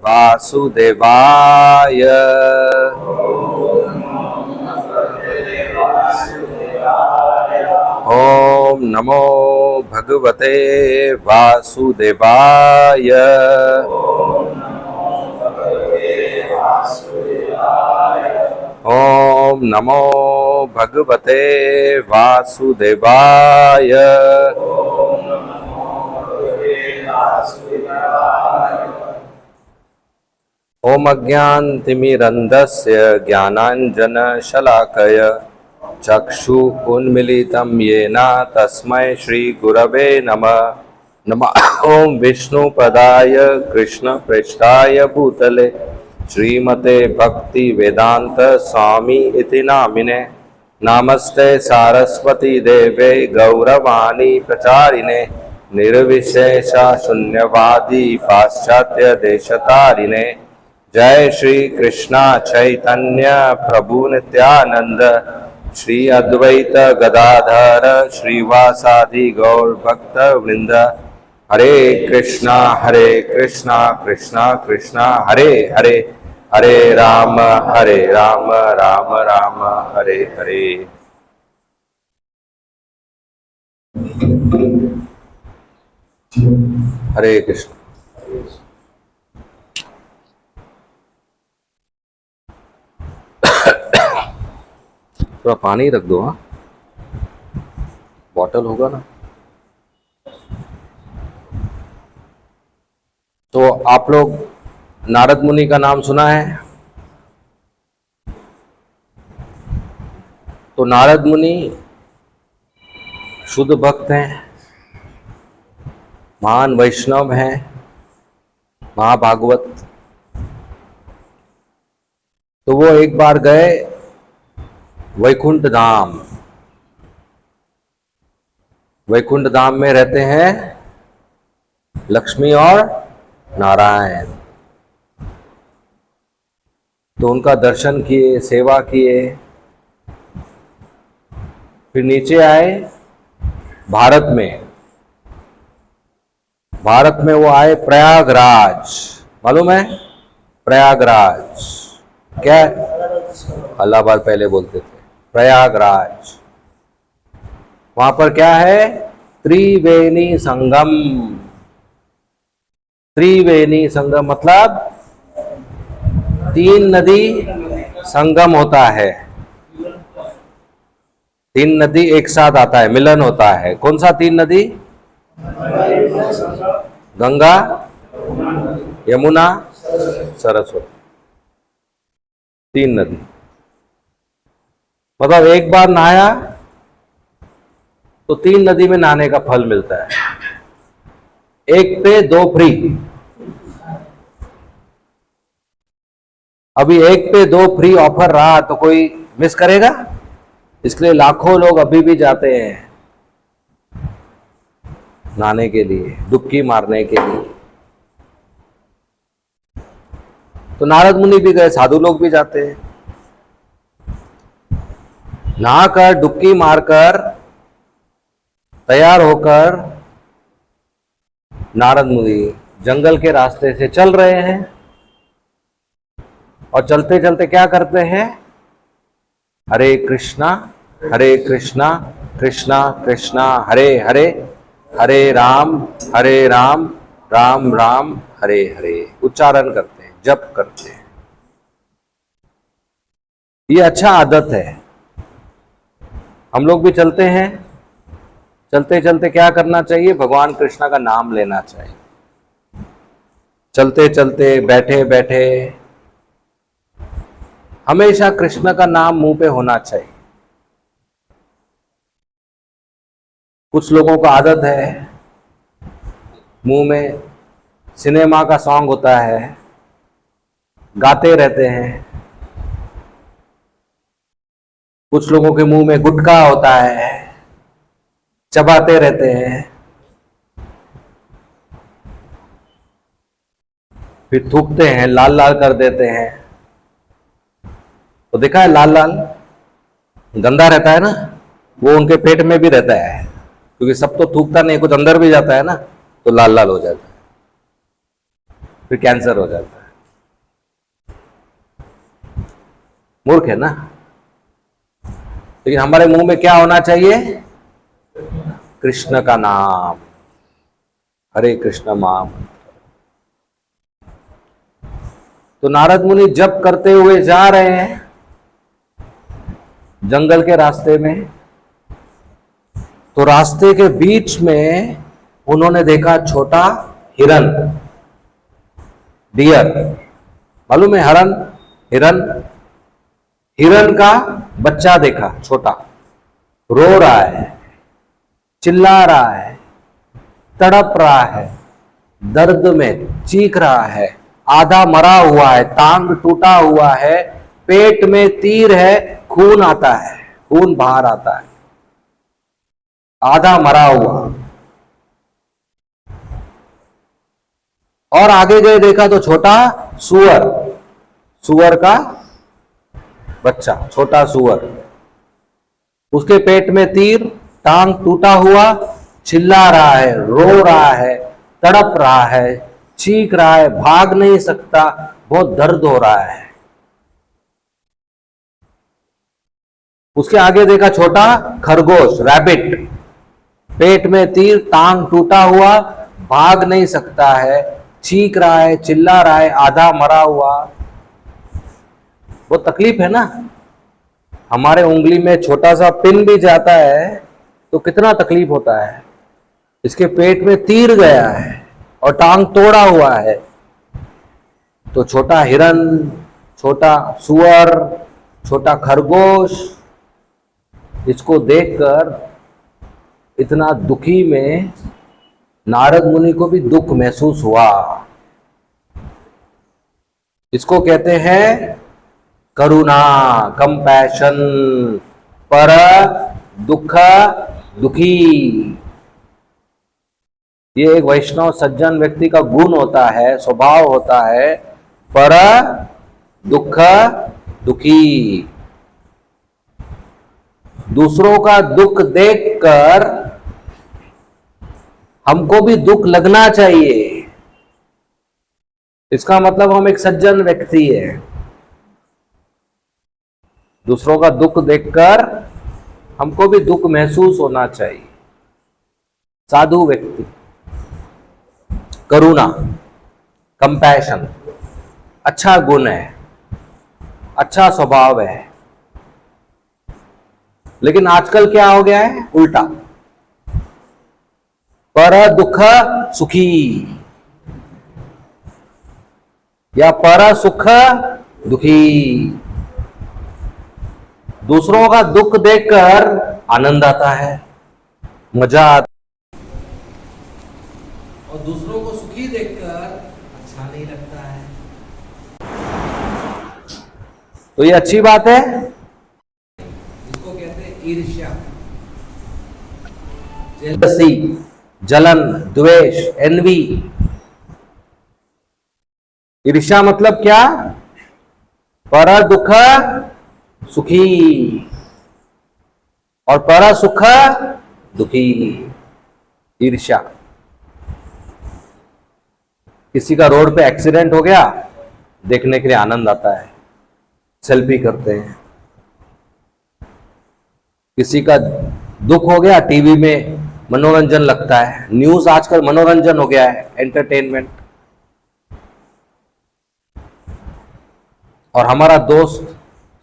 वासुदेवाय। ओम नमो भगवते वासुदेवाय। ओम नमो भगवते वासुदेवाय। ओम अज्ञानतिमिरन्धस्य ज्ञानाञ्जनशलाकय चक्षु उन्मीलितं येन तस्मै श्रीगुरवे नमः। नमः ओम विष्णुपदाय कृष्णप्रेष्ठाय भूतले श्रीमते भक्ति वेदांत स्वामी इति नामिने। नमस्ते सारस्वती देवे गौरवाणी प्रचारिणे निर्विशेष शून्यवादी पाश्चात्य देशतारिणे। जय श्री कृष्णा चैतन्य प्रभु नित्यानंद श्री अद्वैत गदाधर श्रीवासादि गौर भक्त वृंद। हरे कृष्णा कृष्णा कृष्णा हरे हरे, हरे राम राम राम हरे हरे। हरे कृष्ण। थोड़ा पानी रख दो। हाँ, बॉटल होगा ना। तो आप लोग नारद मुनि का नाम सुना है? तो नारद मुनि शुद्ध भक्त हैं, महान वैष्णव हैं, महाभागवत। तो वो एक बार गए वैकुंठ धाम। वैकुंठ धाम में रहते हैं लक्ष्मी और नारायण। तो उनका दर्शन किए, सेवा किए। फिर नीचे आए भारत में। भारत में वो आए प्रयागराज। मालूम है प्रयागराज क्या? इलाहाबाद पहले बोलते थे, प्रयागराज। वहां पर क्या है? त्रिवेणी संगम। त्रिवेणी संगम मतलब 3 नदी संगम होता है। 3 नदी एक साथ आता है, मिलन होता है। कौन सा 3 नदी? गंगा, यमुना, सरस्वती। 3 नदी। मतलब एक बार नहाया तो 3 नदी में नहाने का फल मिलता है। 1 पे 2 फ्री। अभी 1 पे 2 फ्री ऑफर रहा तो कोई मिस करेगा? इसलिए लाखों लोग अभी भी जाते हैं नहाने के लिए, डुबकी मारने के लिए। तो नारद मुनि भी गए, साधु लोग भी जाते हैं। नहाकर डुबकी मारकर तैयार होकर नारद मुनि जंगल के रास्ते से चल रहे हैं। और चलते चलते क्या करते हैं? हरे कृष्णा कृष्णा कृष्णा हरे हरे, हरे राम राम राम हरे हरे उच्चारण करते हैं, जप करते हैं। ये अच्छा आदत है। हम लोग भी चलते हैं। चलते चलते क्या करना चाहिए? भगवान कृष्णा का नाम लेना चाहिए। चलते चलते, बैठे बैठे हमेशा कृष्ण का नाम मुंह पे होना चाहिए। कुछ लोगों का आदत है मुंह में सिनेमा का सॉन्ग होता है, गाते रहते हैं। कुछ लोगों के मुंह में गुटखा होता है, चबाते रहते हैं। फिर थूकते हैं, लाल लाल कर देते हैं। तो देखा है लाल लाल गंदा रहता है ना, वो उनके पेट में भी रहता है, क्योंकि सब तो थूकता नहीं, कुछ अंदर भी जाता है ना, तो लाल लाल हो जाता है, फिर कैंसर हो जाता है। मूर्ख है ना। लेकिन हमारे मुंह में क्या होना चाहिए? कृष्ण का नाम, हरे कृष्ण माम। तो नारद मुनि जप करते हुए जा रहे हैं जंगल के रास्ते में। तो रास्ते के बीच में उन्होंने देखा छोटा हिरन, डियर, मालूम है हरन, हिरन। हिरन का बच्चा देखा, छोटा, रो रहा है, चिल्ला रहा है, तड़प रहा है, दर्द में चीख रहा है, आधा मरा हुआ है, टांग टूटा हुआ है, पेट में तीर है, खून आता है, खून बाहर आता है, आधा मरा हुआ। और आगे गए देखा तो छोटा सुअर, सुअर का बच्चा, छोटा सुअर, उसके पेट में तीर, टांग टूटा हुआ, चिल्ला रहा है, रो रहा है, तड़प रहा है, चीख रहा है, भाग नहीं सकता, बहुत दर्द हो रहा है। उसके आगे देखा छोटा खरगोश, रैबिट, पेट में तीर, टांग टूटा हुआ, भाग नहीं सकता है, चीख रहा है, चिल्ला रहा है, आधा मरा हुआ। वो तकलीफ है ना। हमारे उंगली में छोटा सा पिन भी जाता है तो कितना तकलीफ होता है। इसके पेट में तीर गया है और टांग तोड़ा हुआ है। तो छोटा हिरन, छोटा सुअर, छोटा खरगोश, इसको देखकर इतना दुखी में नारद मुनि को भी दुख महसूस हुआ। इसको कहते हैं करुणा, कंपैशन, पर दुख दुखी। ये एक वैष्णव सज्जन व्यक्ति का गुण होता है, स्वभाव होता है, पर दुख दुखी। दूसरों का दुख देखकर हमको भी दुख लगना चाहिए। इसका मतलब हम एक सज्जन व्यक्ति है। दूसरों का दुख देखकर हमको भी दुख महसूस होना चाहिए। साधु व्यक्ति, करुणा, कंपैशन अच्छा गुण है, अच्छा स्वभाव है। लेकिन आजकल क्या हो गया है? उल्टा, पर दुख सुखी या पर सुख दुखी। दूसरों का दुख देखकर आनंद आता है, मजा आता है, और दूसरों को सुखी देखकर अच्छा नहीं लगता है। तो ये अच्छी बात है। इसको कहते हैं ईर्ष्या, जेलसी, जलन, द्वेष, एनवी। ईर्ष्या मतलब क्या? पर दुख सुखी और पर सुख दुखी। ईर्ष्या, किसी का रोड पे एक्सीडेंट हो गया, देखने के लिए आनंद आता है, सेल्फी करते हैं। किसी का दुख हो गया, टीवी में मनोरंजन लगता है। न्यूज आजकल मनोरंजन हो गया है, एंटरटेनमेंट। और हमारा दोस्त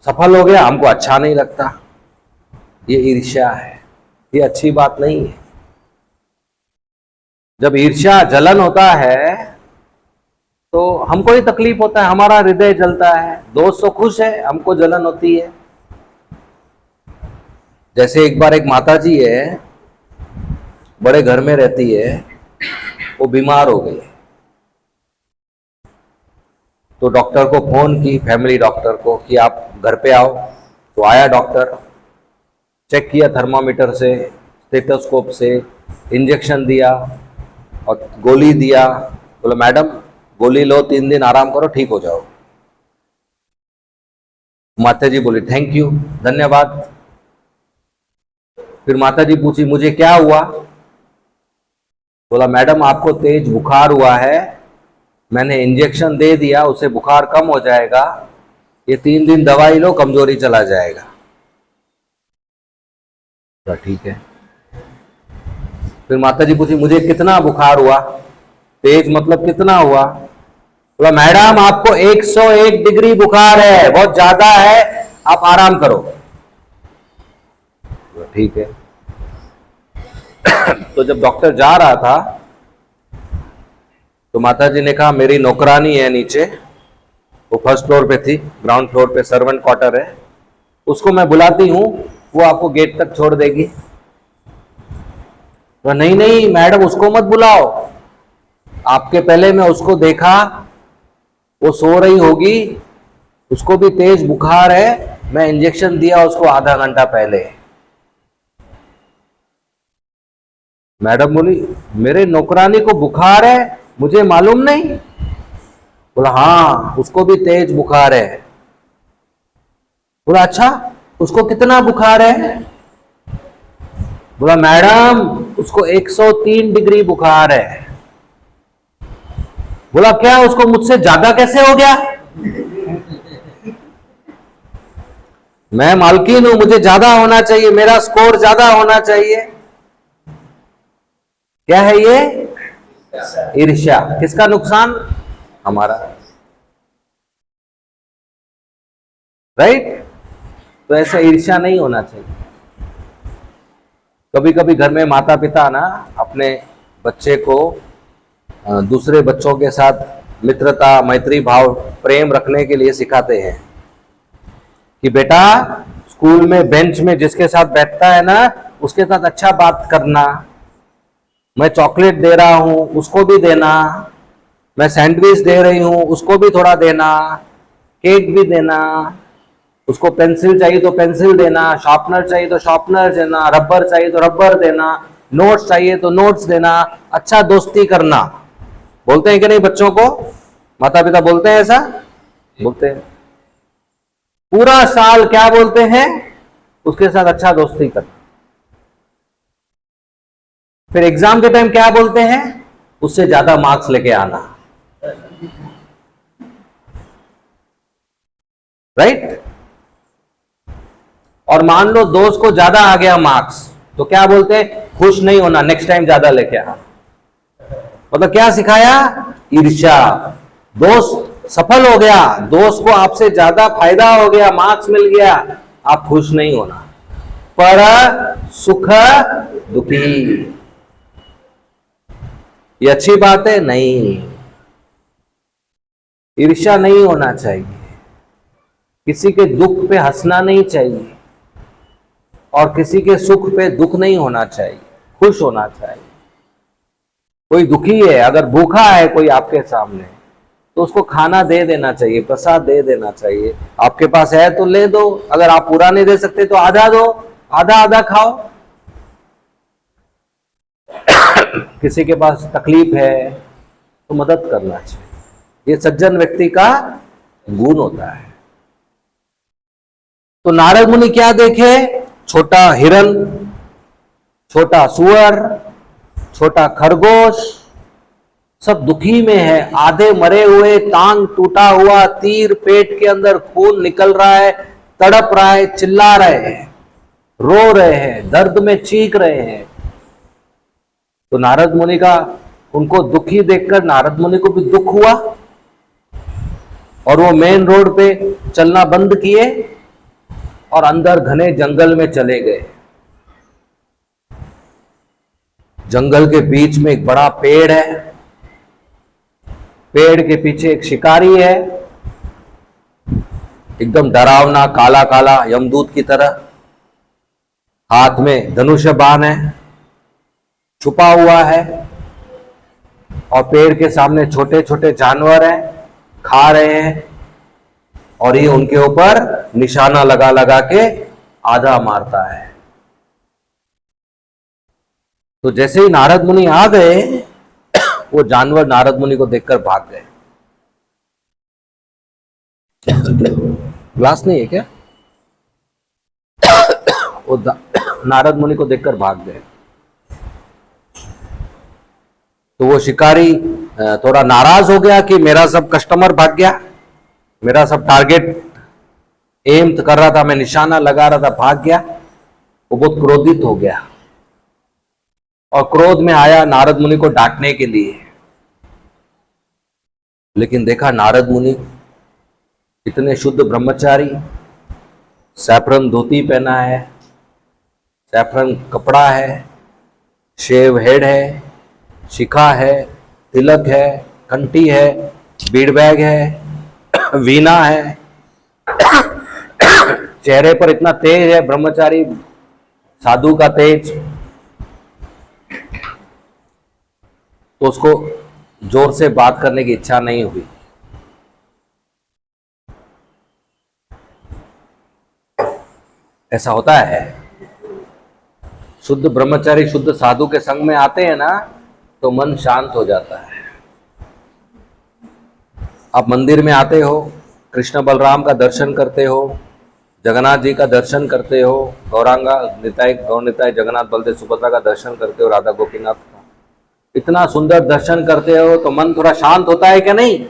सफल हो गया, हमको अच्छा नहीं लगता। ये ईर्ष्या है, ये अच्छी बात नहीं है। जब ईर्ष्या, जलन होता है तो हमको ही तकलीफ होता है, हमारा हृदय जलता है। दोस्त तो खुश है, हमको जलन होती है। जैसे एक बार एक माता जी है, बड़े घर में रहती है, वो बीमार हो गई। तो डॉक्टर को फोन की, फैमिली डॉक्टर को, कि आप घर पे आओ। तो आया डॉक्टर, चेक किया थर्मामीटर से, स्टेथोस्कोप से, इंजेक्शन दिया और गोली दिया। बोला मैडम गोली लो, 3 दिन आराम करो, ठीक हो जाओ। माता जी बोली थैंक यू, धन्यवाद। फिर माता जी पूछी मुझे क्या हुआ? बोला मैडम आपको तेज बुखार हुआ है, मैंने इंजेक्शन दे दिया, उससे बुखार कम हो जाएगा, ये 3 दिन दवाई लो, कमजोरी चला जाएगा। तो ठीक है। फिर माता जी पूछी मुझे कितना बुखार हुआ, तेज मतलब कितना हुआ? बोला मैडम आपको 101 डिग्री बुखार है, बहुत ज्यादा है, आप आराम करो। तो ठीक है। तो जब डॉक्टर जा रहा था तो माता जी ने कहा मेरी नौकरानी है नीचे, वो फर्स्ट फ्लोर पे थी, ग्राउंड फ्लोर पे सर्वेंट क्वार्टर है, उसको मैं बुलाती हूँ, वो आपको गेट तक छोड़ देगी। तो नहीं नहीं मैडम उसको मत बुलाओ, आपके पहले मैं उसको देखा, वो सो रही होगी, उसको भी तेज बुखार है, मैं इंजेक्शन दिया उसको आधा घंटा पहले। मैडम बोली मेरे नौकरानी को बुखार है, मुझे मालूम नहीं? बोला हाँ उसको भी तेज बुखार है। बोला अच्छा उसको कितना बुखार है? बोला मैडम उसको 103 डिग्री बुखार है। बोला क्या उसको मुझसे ज्यादा कैसे हो गया? मैं मालकिन हूं, मुझे ज्यादा होना चाहिए, मेरा स्कोर ज्यादा होना चाहिए। क्या है ये? ईर्ष्या। किसका नुकसान? हमारा। राइट? तो ऐसा ईर्ष्या नहीं होना चाहिए। कभी कभी घर में माता पिता ना अपने बच्चे को दूसरे बच्चों के साथ मित्रता, मैत्री भाव, प्रेम रखने के लिए सिखाते हैं कि बेटा स्कूल में बेंच में जिसके साथ बैठता है ना उसके साथ अच्छा बात करना, मैं चॉकलेट दे रहा हूं उसको भी देना, मैं सैंडविच दे रही हूं उसको भी थोड़ा देना, केक भी देना, उसको पेंसिल चाहिए तो पेंसिल देना, शार्पनर चाहिए तो शार्पनर देना, रबर चाहिए तो रबर देना, नोट्स चाहिए तो नोट्स देना, अच्छा दोस्ती करना। बोलते हैं कि नहीं बच्चों को? माता पिता बोलते हैं ऐसा? बोलते हैं। पूरा साल क्या बोलते हैं? उसके साथ अच्छा दोस्ती करना। फिर एग्जाम के टाइम क्या बोलते हैं? उससे ज्यादा मार्क्स लेके आना। राइट? और मान लो दोस्त को ज्यादा आ गया मार्क्स तो क्या बोलते हैं? खुश नहीं होना, नेक्स्ट टाइम ज्यादा लेके आना। मतलब क्या सिखाया? ईर्ष्या। दोस्त सफल हो गया, दोस्त को आपसे ज्यादा फायदा हो गया, मार्क्स मिल गया, आप खुश नहीं होना, पर सुख दुखी। ये अच्छी बात है? नहीं, ईर्ष्या नहीं होना चाहिए, किसी के दुख पे हंसना नहीं चाहिए और किसी के सुख पे दुख नहीं होना चाहिए, खुश होना चाहिए। कोई दुखी है, अगर भूखा है कोई आपके सामने, तो उसको खाना दे देना चाहिए, प्रसाद दे देना चाहिए। आपके पास है तो ले दो, अगर आप पूरा नहीं दे सकते तो आधा दो, आधा आधा खाओ। किसी के पास तकलीफ है तो मदद करना चाहिए, ये सज्जन व्यक्ति का गुण होता है। तो नारद मुनि क्या देखे? छोटा हिरन, छोटा सुअर, छोटा खरगोश, सब दुखी में है, आधे मरे हुए, टांग टूटा हुआ, तीर पेट के अंदर खून निकल रहा है, तड़प रहा है, चिल्ला रहे हैं, रो रहे हैं, दर्द में चीख रहे हैं। तो नारद मुनि का, उनको दुखी देखकर नारद मुनि को भी दुख हुआ और वो मेन रोड पे चलना बंद किए और अंदर घने जंगल में चले गए। जंगल के बीच में एक बड़ा पेड़ है, पेड़ के पीछे एक शिकारी है, एकदम डरावना, काला काला, यमदूत की तरह, हाथ में धनुष बाण है, छुपा हुआ है, और पेड़ के सामने छोटे छोटे जानवर हैं, खा रहे हैं, और ये उनके ऊपर निशाना लगा लगा के आधा मारता है। तो जैसे ही नारद मुनि आ गए, वो जानवर नारद मुनि को देखकर भाग गए। ग्लास नहीं है क्या? वो नारद मुनि को देखकर भाग गए। तो वो शिकारी थोड़ा नाराज हो गया कि मेरा सब कस्टमर भाग गया, मेरा सब टारगेट एम कर रहा था, मैं निशाना लगा रहा था, भाग गया। वो बहुत क्रोधित हो गया और क्रोध में आया नारद मुनि को डांटने के लिए। लेकिन देखा नारद मुनि इतने शुद्ध ब्रह्मचारी, सैफरन धोती पहना है, सैफरन कपड़ा है, शेव हेड है, शिखा है, तिलक है, कंठी है, बीड बैग है, वीणा है, चेहरे पर इतना तेज है ब्रह्मचारी साधु का तेज, तो उसको जोर से बात करने की इच्छा नहीं हुई। ऐसा होता है, शुद्ध ब्रह्मचारी शुद्ध साधु के संग में आते हैं ना तो मन शांत हो जाता है। आप मंदिर में आते हो, कृष्ण बलराम का दर्शन करते हो, जगन्नाथ जी का दर्शन करते हो, गौरांगा निताय गौर निताय जगन्नाथ बलदेव सुभद्रा का दर्शन करते हो, राधा गोपीनाथ का इतना सुंदर दर्शन करते हो तो मन थोड़ा शांत होता है क्या नहीं?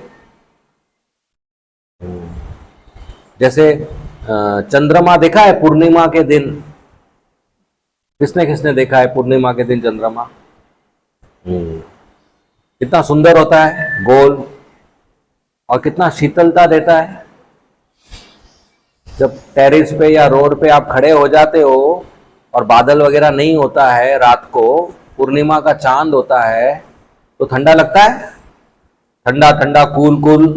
जैसे चंद्रमा देखा है पूर्णिमा के दिन? किसने किसने देखा है पूर्णिमा के दिन चंद्रमा? कितना सुंदर होता है, गोल, और कितना शीतलता देता है। जब टेरिस पे या रोड पे आप खड़े हो जाते हो और बादल वगैरह नहीं होता है, रात को पूर्णिमा का चांद होता है तो ठंडा लगता है, ठंडा ठंडा कूल कूल।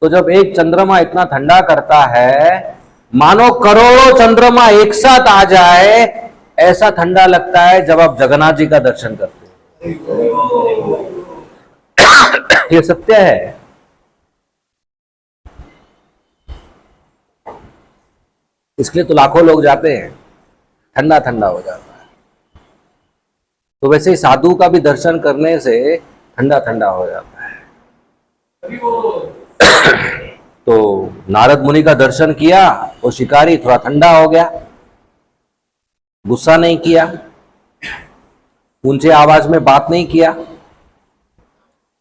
तो जब एक चंद्रमा इतना ठंडा करता है, मानो करोड़ों चंद्रमा एक साथ आ जाए, ऐसा ठंडा लगता है जब आप जगन्नाथ जी का दर्शन करते हो। ये सत्य है। इसलिए तो लाखों लोग जाते हैं, ठंडा ठंडा हो जाता है। तो वैसे ही साधु का भी दर्शन करने से ठंडा ठंडा हो जाता है। तो नारद मुनि का दर्शन किया, वो शिकारी थोड़ा ठंडा हो गया, गुस्सा नहीं किया, ऊंचे आवाज में बात नहीं किया,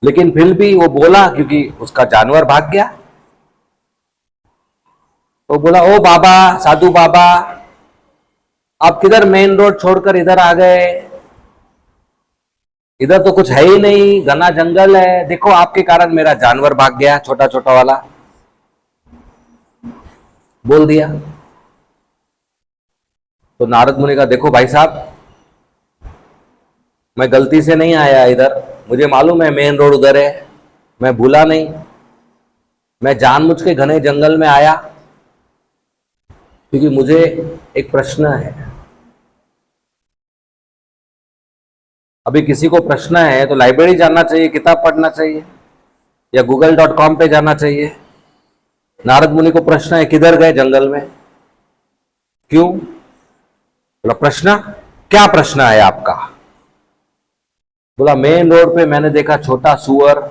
लेकिन फिर भी वो बोला क्योंकि उसका जानवर भाग गया। तो बोला, ओ बाबा, साधु बाबा, आप किधर मेन रोड छोड़कर इधर आ गए? इधर तो कुछ है ही नहीं, घना जंगल है, देखो आपके कारण मेरा जानवर भाग गया, छोटा छोटा वाला। बोल दिया। तो नारद मुनि का, देखो भाई साहब, मैं गलती से नहीं आया इधर, मुझे मालूम है मेन रोड उधर है, मैं भूला नहीं, मैं जानबूझ के घने जंगल में आया क्योंकि मुझे एक प्रश्न है। अभी किसी को प्रश्न है तो लाइब्रेरी जाना चाहिए, किताब पढ़ना चाहिए, या google.com पे जाना चाहिए। नारद मुनि को प्रश्न है, किधर गए जंगल में? क्यों? बोला, प्रश्न? क्या प्रश्न है आपका? बोला, मेन रोड पे मैंने देखा छोटा सुअर,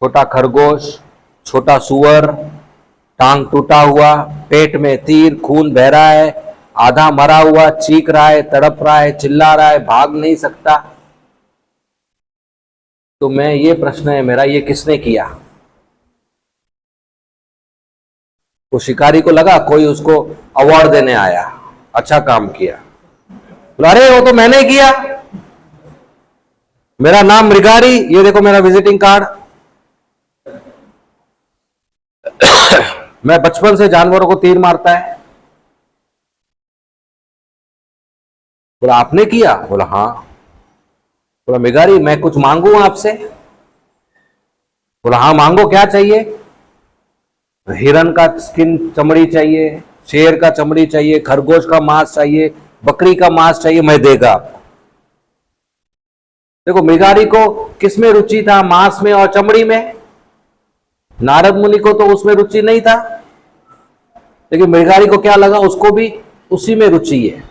छोटा खरगोश, छोटा सुअर, टांग टूटा हुआ, पेट में तीर, खून बह रहा है, आधा मरा हुआ, चीख रहा है, तड़प रहा है, चिल्ला रहा है, भाग नहीं सकता। तो मैं, ये प्रश्न है मेरा, ये किसने किया? तो शिकारी को लगा कोई उसको अवार्ड देने आया, अच्छा काम किया। बोला, अरे वो तो मैंने किया, मेरा नाम मृगारी, ये देखो मेरा विजिटिंग कार्ड। मैं बचपन से जानवरों को तीर मारता है। बोला, आपने किया? बोला, हाँ। बोला, मृगारी, मैं कुछ मांगू आपसे? बोला, हाँ मांगो, क्या चाहिए? हिरन का स्किन चमड़ी चाहिए, शेर का चमड़ी चाहिए, खरगोश का मांस चाहिए, बकरी का मांस चाहिए, मैं देगा आपको। देखो, मृगारी को किसमें रुचि था? मांस में और चमड़ी में। नारद मुनि को तो उसमें रुचि नहीं था, लेकिन मृगारी को क्या लगा, उसको भी उसी में रुचि है।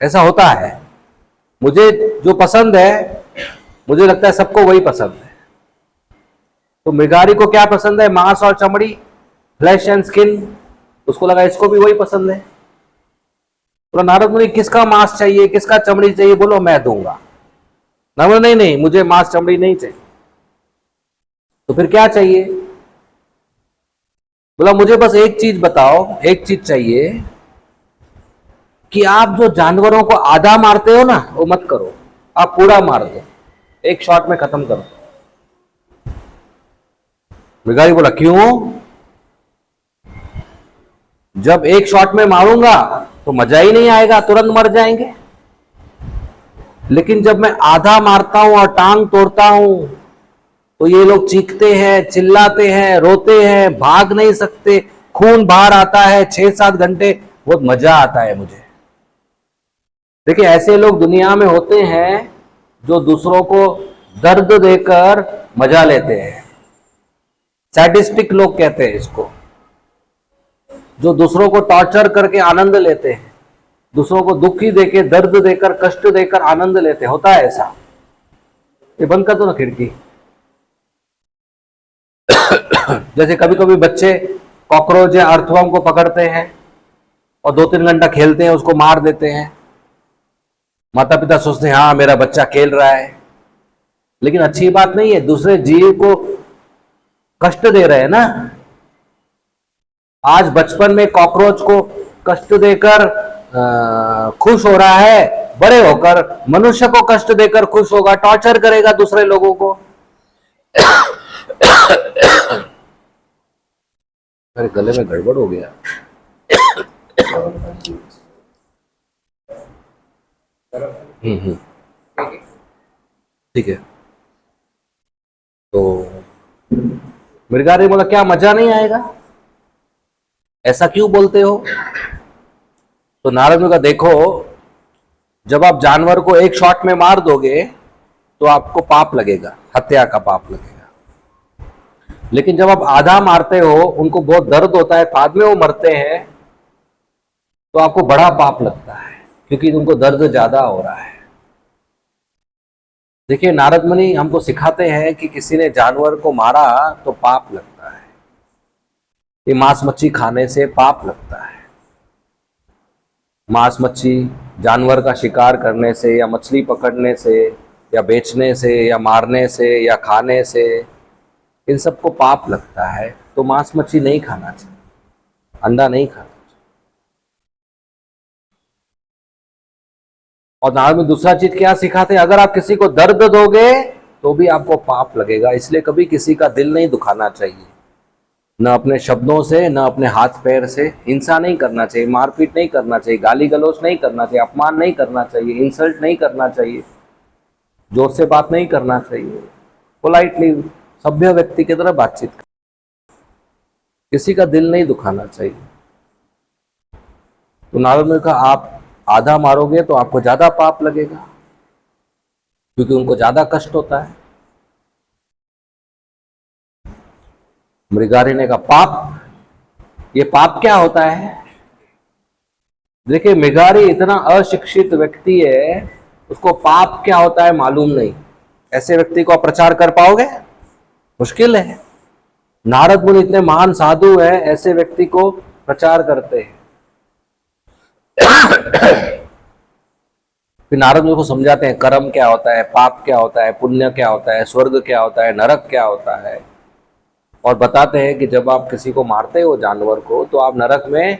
ऐसा होता है, मुझे जो पसंद है, मुझे लगता है सबको वही पसंद है। तो मृगारी को क्या पसंद है? मांस और चमड़ी, फ्लैश एंड स्किन। उसको लगा इसको भी वही पसंद है। तो नारद मुनि, किसका मांस चाहिए, किसका चमड़ी चाहिए? बोलो, मैं दूंगा। नारद, नहीं नहीं, मुझे मांस चमड़ी नहीं चाहिए। तो फिर क्या चाहिए? बोला मुझे बस एक चीज बताओ, एक चीज चाहिए कि आप जो जानवरों को आधा मारते हो ना वो मत करो, आप पूरा मार दो, एक शॉट में खत्म करो। भिखारी बोला क्यों? जब एक शॉट में मारूंगा तो मजा ही नहीं आएगा, तुरंत मर जाएंगे। लेकिन जब मैं आधा मारता हूं और टांग तोड़ता हूं तो ये लोग चीखते हैं, चिल्लाते हैं, रोते हैं, भाग नहीं सकते, खून बाहर आता है 6-7 घंटे, बहुत मजा आता है मुझे। देखिए ऐसे लोग दुनिया में होते हैं जो दूसरों को दर्द देकर मजा लेते हैं। सैडिस्टिक लोग कहते हैं इसको, जो दूसरों को टॉर्चर करके आनंद लेते हैं, दूसरों को दुखी देके, दर्द देकर, कष्ट देकर आनंद लेते हैं। होता है ऐसा। ये बंद कर दो ना खिड़की। जैसे कभी कभी बच्चे कॉकरोच या अर्थवर्म को पकड़ते हैं और 2-3 घंटा खेलते हैं, उसको मार देते हैं। माता पिता सोचते हैं हाँ मेरा बच्चा खेल रहा है, लेकिन अच्छी बात नहीं है, दूसरे जीव को कष्ट दे रहे हैं ना। आज बचपन में कॉकरोच को कष्ट देकर खुश हो रहा है, बड़े होकर मनुष्य को कष्ट देकर खुश होगा, टॉर्चर करेगा दूसरे लोगों को। मेरे गले में गड़बड़ हो गया। ठीक है। तो मृगारी बोला क्या मजा नहीं आएगा, ऐसा क्यों बोलते हो? तो नारद ने कहा देखो, जब आप जानवर को एक शॉट में मार दोगे तो आपको पाप लगेगा, हत्या का पाप लगेगा। लेकिन जब आप आधा मारते हो, उनको बहुत दर्द होता है, बाद में वो मरते हैं, तो आपको बड़ा पाप लगता है, क्योंकि उनको दर्द ज्यादा हो रहा है। देखिए नारद मुनि हमको सिखाते हैं कि किसी ने जानवर को मारा तो पाप लगता है। ये मांस मच्छी खाने से पाप लगता है। मांस मच्छी, जानवर का शिकार करने से या मछली पकड़ने से या बेचने से या मारने से या खाने से, इन सबको पाप लगता है। तो मांस मच्छी नहीं खाना चाहिए, अंडा नहीं खाना चाहिए। और नारद में दूसरा चीज क्या सिखाते हैं, अगर आप किसी को दर्द दोगे तो भी आपको पाप लगेगा, इसलिए कभी किसी का दिल नहीं दुखाना चाहिए, न अपने शब्दों से, न अपने हाथ पैर से। हिंसा नहीं करना चाहिए, मारपीट नहीं करना चाहिए, गाली गलौज नहीं करना चाहिए, अपमान नहीं करना चाहिए, इंसल्ट नहीं करना चाहिए, जोर से बात नहीं करना चाहिए, पोलाइटली सभ्य व्यक्ति की तरह बातचीत कर, किसी का दिल नहीं दुखाना चाहिए। तो नारद ने कहा आप आधा मारोगे तो आपको ज्यादा पाप लगेगा, क्योंकि उनको ज्यादा कष्ट होता है। मृगारी ने कहा पाप, ये पाप क्या होता है? देखिए मृगारी इतना अशिक्षित व्यक्ति है, उसको पाप क्या होता है मालूम नहीं। ऐसे व्यक्ति को आप प्रचार कर पाओगे? मुश्किल है। नारद मुनि इतने महान साधु है, ऐसे व्यक्ति को प्रचार करते हैं। फिर नारद मुनि को समझाते हैं कर्म क्या होता है, पाप क्या होता है, पुण्य क्या होता है, स्वर्ग क्या होता है, नरक क्या होता है। और बताते हैं कि जब आप किसी को मारते हो जानवर को, तो आप नरक में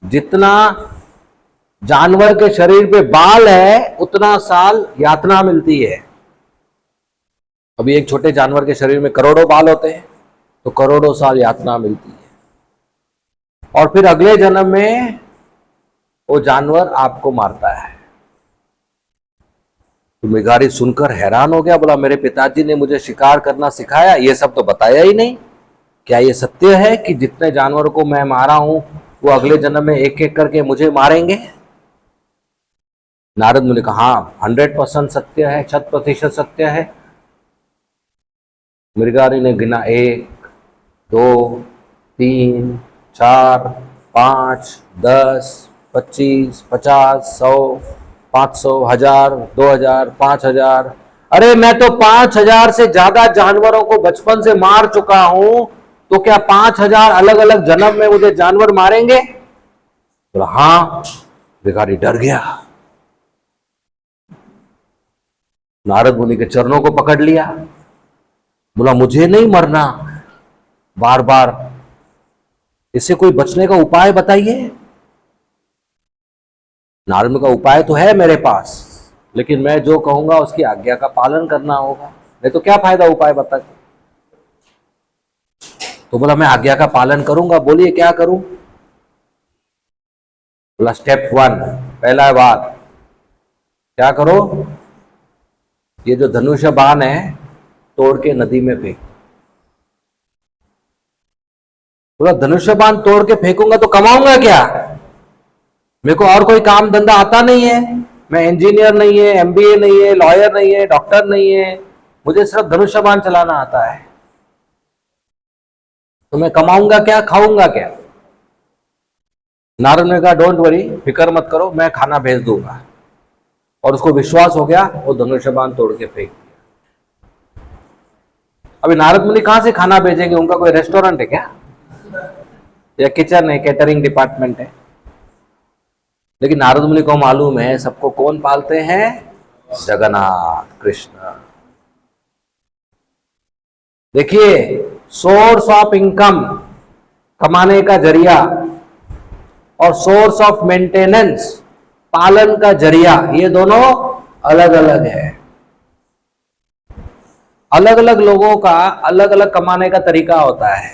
जितना जानवर के शरीर पे बाल है उतना साल यातना मिलती है। अभी एक छोटे जानवर के शरीर में करोड़ों बाल होते हैं, तो करोड़ों साल यातना मिलती है। और फिर अगले जन्म में वो जानवर आपको मारता है। तो मृगारी सुनकर हैरान हो गया, बोला मेरे पिताजी ने मुझे शिकार करना सिखाया, ये सब तो बताया ही नहीं। क्या ये सत्य है कि जितने जानवरों को मैं मारा हूं वो अगले जन्म में एक एक करके मुझे मारेंगे? नारद मुनि कहा हाँ 100% सत्य है, 100% सत्य है। मृगारी ने गिना 1, 2, 3, 4, 5, 10, 25, 50, 100, 500, 1000, 2000, 5000। अरे मैं तो 5000 से ज्यादा जानवरों को बचपन से मार चुका हूं, तो क्या 5000 अलग अलग जन्म में मुझे जानवर मारेंगे? बोला हाँ। भिखारी डर गया, नारद मुनि के चरणों को पकड़ लिया, बोला मुझे नहीं मरना, बार बार इससे कोई बचने का उपाय बताइए। नारद मुनि का उपाय तो है मेरे पास, लेकिन मैं जो कहूंगा उसकी आज्ञा का पालन करना होगा, नहीं तो क्या फायदा उपाय बता के। तो बोला मैं आज्ञा का पालन करूंगा। बोलिए क्या करूं? बोला स्टेप 1, पहला बात क्या करो, ये जो धनुष बाण है तोड़ के नदी में फेंक। बोला धनुष बाण तोड़ के फेंकूंगा तो कमाऊंगा क्या? मेरे को और कोई काम धंधा आता नहीं है, मैं इंजीनियर नहीं है, एमबीए नहीं है, लॉयर नहीं है, डॉक्टर नहीं है, मुझे सिर्फ धनुष बाण चलाना आता है, तो मैं कमाऊंगा क्या, खाऊंगा क्या? नारद ने कहा डोंट वरी, फिक्र मत करो, मैं खाना भेज दूंगा। और उसको विश्वास हो गया, वो धनुष बाण तोड़ के फेंक दिया। अभी नारद मुनि कहां से खाना भेजेंगे? उनका कोई रेस्टोरेंट है क्या, या किचन है, कैटरिंग डिपार्टमेंट है? लेकिन नारद मुनि को मालूम है सबको कौन पालते हैं? जगन्नाथ कृष्ण। देखिए, सोर्स ऑफ इनकम, कमाने का जरिया, और सोर्स ऑफ मेंटेनेंस, पालन का जरिया, ये दोनों अलग अलग है। अलग अलग लोगों का अलग अलग कमाने का तरीका होता है।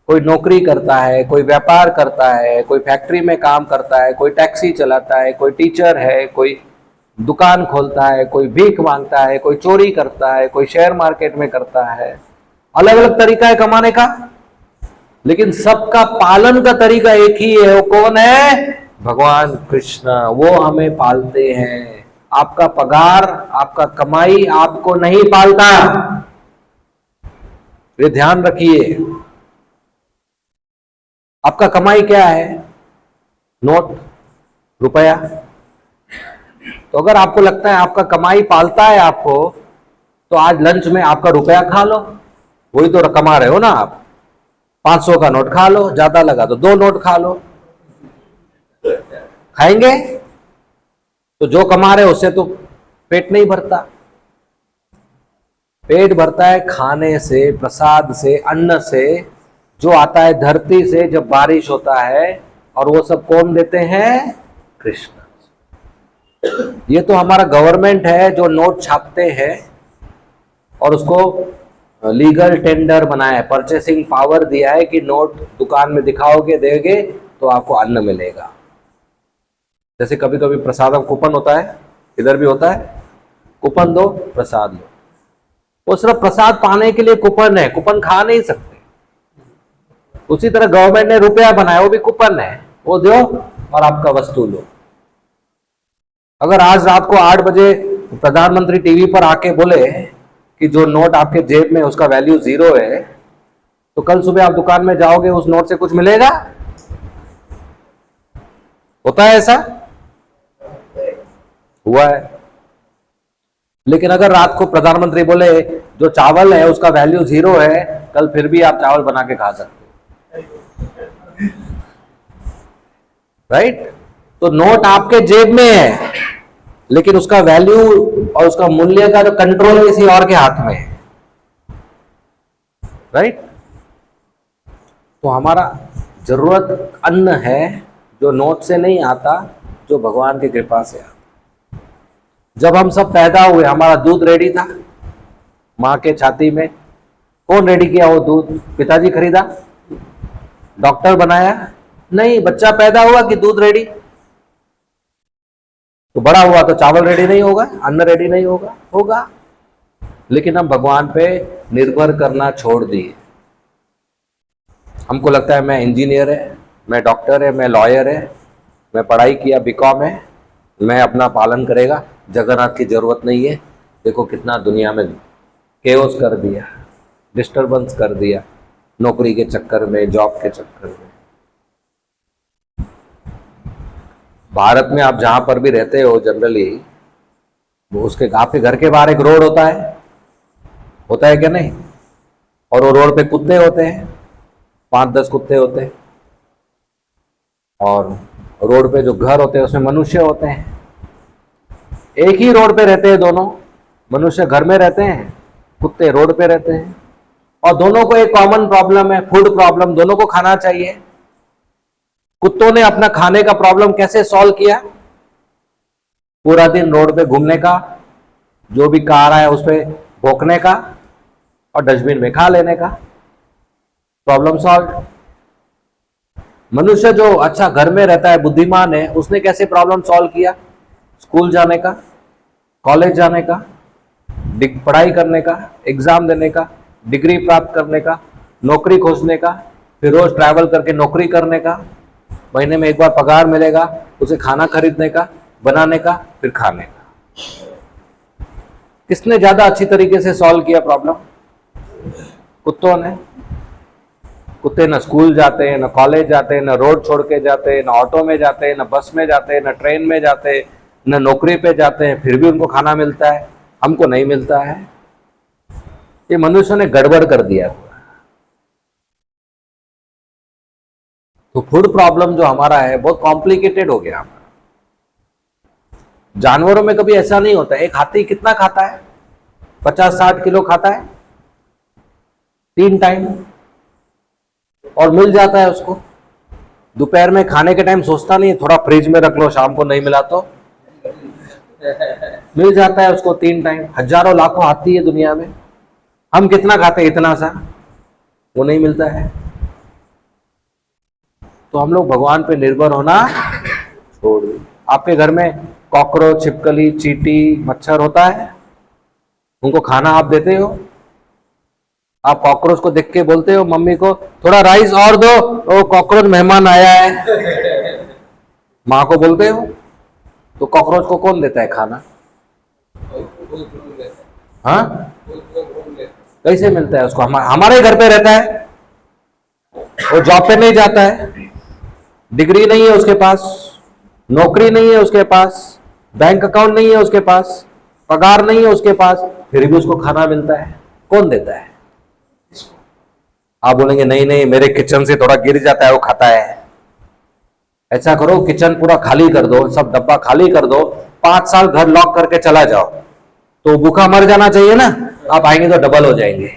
कोई नौकरी करता है, कोई व्यापार करता है, कोई फैक्ट्री में काम करता है, कोई टैक्सी चलाता है, कोई टीचर है, कोई दुकान खोलता है, कोई भीख मांगता है, कोई चोरी करता है, कोई शेयर मार्केट में करता है। अलग अलग तरीका है कमाने का, लेकिन सबका पालन का तरीका एक ही है। वो कौन है? भगवान कृष्ण। वो हमें पालते हैं। आपका पगार, आपका कमाई आपको नहीं पालता, ये ध्यान रखिए। आपका कमाई क्या है? नोट, रुपया। तो अगर आपको लगता है आपका कमाई पालता है आपको, तो आज लंच में आपका रुपया खा लो, वही तो कमा रहे हो ना आप। 500 का नोट खा लो, ज्यादा लगा तो 2 नोट खा लो। खाएंगे तो जो कमा रहे उससे तो पेट नहीं भरता। पेट भरता है खाने से, प्रसाद से, अन्न से, जो आता है धरती से, जब बारिश होता है। और वो सब कौन देते हैं? कृष्ण। ये तो हमारा गवर्नमेंट है जो नोट छापते हैं और उसको लीगल टेंडर बनाया है, परचेसिंग पावर दिया है कि नोट दुकान में दिखाओगे, देगे तो आपको अन्न मिलेगा। जैसे कभी कभी प्रसाद कूपन होता है, इधर भी होता है, कूपन दो प्रसाद लो। वो सिर्फ प्रसाद पाने के लिए कूपन है, कूपन खा नहीं सकते। उसी तरह गवर्नमेंट ने रुपया बनाया, वो भी कूपन है, वो दो और आपका वस्तु लो। अगर आज रात को 8 बजे प्रधानमंत्री टीवी पर आके बोले कि जो नोट आपके जेब में उसका वैल्यू 0 है, तो कल सुबह आप दुकान में जाओगे, उस नोट से कुछ मिलेगा? होता है ऐसा? हुआ है। लेकिन अगर रात को प्रधानमंत्री बोले जो चावल है उसका वैल्यू 0 है, कल फिर भी आप चावल बना के खा सकते हो, राइट? तो नोट आपके जेब में है, लेकिन उसका वैल्यू और उसका मूल्य का जो कंट्रोल किसी और के हाथ में है, राइट? तो हमारा जरूरत अन्न है जो नोट से नहीं आता, जो भगवान की कृपा से आता। जब हम सब पैदा हुए, हमारा दूध रेडी था माँ के छाती में। कौन रेडी किया वो दूध? पिताजी खरीदा? डॉक्टर बनाया? नहीं, बच्चा पैदा हुआ कि दूध रेडी। तो बड़ा हुआ तो चावल रेडी नहीं होगा, अन्न रेडी नहीं होगा? होगा। लेकिन हम भगवान पे निर्भर करना छोड़ दिए। हमको लगता है मैं इंजीनियर है, मैं डॉक्टर है, मैं लॉयर है, मैं पढ़ाई किया बीकॉम है, मैं अपना पालन करेगा, जगन्नाथ की जरूरत नहीं है। देखो कितना दुनिया में केओस कर दिया, डिस्टरबेंस कर दिया, नौकरी के चक्कर में, जॉब के चक्कर में। भारत में आप जहां पर भी रहते हो जनरली, उसके आपके घर के बाहर एक रोड होता है क्या नहीं? और वो रोड पे कुत्ते होते हैं, 5-10 कुत्ते होते हैं। और रोड पे जो घर होते हैं उसमें मनुष्य होते हैं। एक ही रोड पे रहते हैं दोनों, मनुष्य घर में रहते हैं, कुत्ते रोड पे रहते हैं। और दोनों को एक कॉमन प्रॉब्लम है, फूड प्रॉब्लम। दोनों को खाना चाहिए, कुत्तों ने अपना खाने का प्रॉब्लम कैसे सॉल्व किया? पूरा दिन रोड पे घूमने का, जो भी कार आया उस पर भौंकने का और डस्टबिन में खा लेने का, प्रॉब्लम सॉल्व। मनुष्य जो अच्छा घर में रहता है, बुद्धिमान है, उसने कैसे प्रॉब्लम सॉल्व किया? स्कूल जाने का, कॉलेज जाने का, पढ़ाई करने का, एग्जाम देने का, डिग्री प्राप्त करने का, नौकरी खोजने का, फिर रोज ट्रैवल करके नौकरी करने का, महीने में एक बार पगार मिलेगा, उसे खाना खरीदने का, बनाने का, फिर खाने का। किसने ज्यादा अच्छी तरीके से सॉल्व किया प्रॉब्लम? कुत्तों ने। कुत्ते न स्कूल जाते हैं, न कॉलेज जाते हैं, न रोड छोड़ के जाते हैं, न ऑटो में जाते हैं, न बस में जाते हैं, न ट्रेन में जाते हैं, न नौकरी पे जाते हैं, फिर भी उनको खाना मिलता है, हमको नहीं मिलता है। ये मनुष्य ने गड़बड़ कर दिया। तो फूड प्रॉब्लम जो हमारा है बहुत कॉम्प्लिकेटेड हो गया। जानवरों में कभी ऐसा नहीं होता। एक हाथी कितना खाता है? 50-60 किलो खाता है 3 टाइम, और मिल जाता है उसको। दोपहर में खाने के टाइम सोचता नहीं थोड़ा फ्रिज में रख लो, शाम को नहीं मिला तो मिल जाता है उसको 3 टाइम। हजारों लाखों हाथी है दुनिया में, हम कितना खाते हैं? इतना सा, वो नहीं मिलता है। तो हम लोग भगवान पे निर्भर होना छोड़ दें। आपके घर में कॉकरोच, छिपकली, चींटी, मच्छर होता है? उनको खाना आप देते हो? आप कॉकरोच को देख के बोलते हो मम्मी को थोड़ा राइस और दो, ओ कॉकरोच मेहमान आया है, माँ को बोलते हो? तो कॉकरोच को कौन देता है खाना? हाँ, कैसे मिलता है उसको? हमारे घर पे रहता है, वो जॉब पे नहीं जाता है, डिग्री नहीं है उसके पास, नौकरी नहीं है उसके पास, बैंक अकाउंट नहीं है उसके पास, पगार नहीं है उसके पास, फिर भी उसको खाना मिलता है। कौन देता है? आप बोलेंगे नहीं नहीं मेरे किचन से थोड़ा गिर जाता है वो खाता है। ऐसा करो, किचन पूरा खाली कर दो, सब डब्बा खाली कर दो, 5 साल घर लॉक करके चला जाओ, तो भूखा मर जाना चाहिए ना, आप आएंगे तो डबल हो जाएंगे।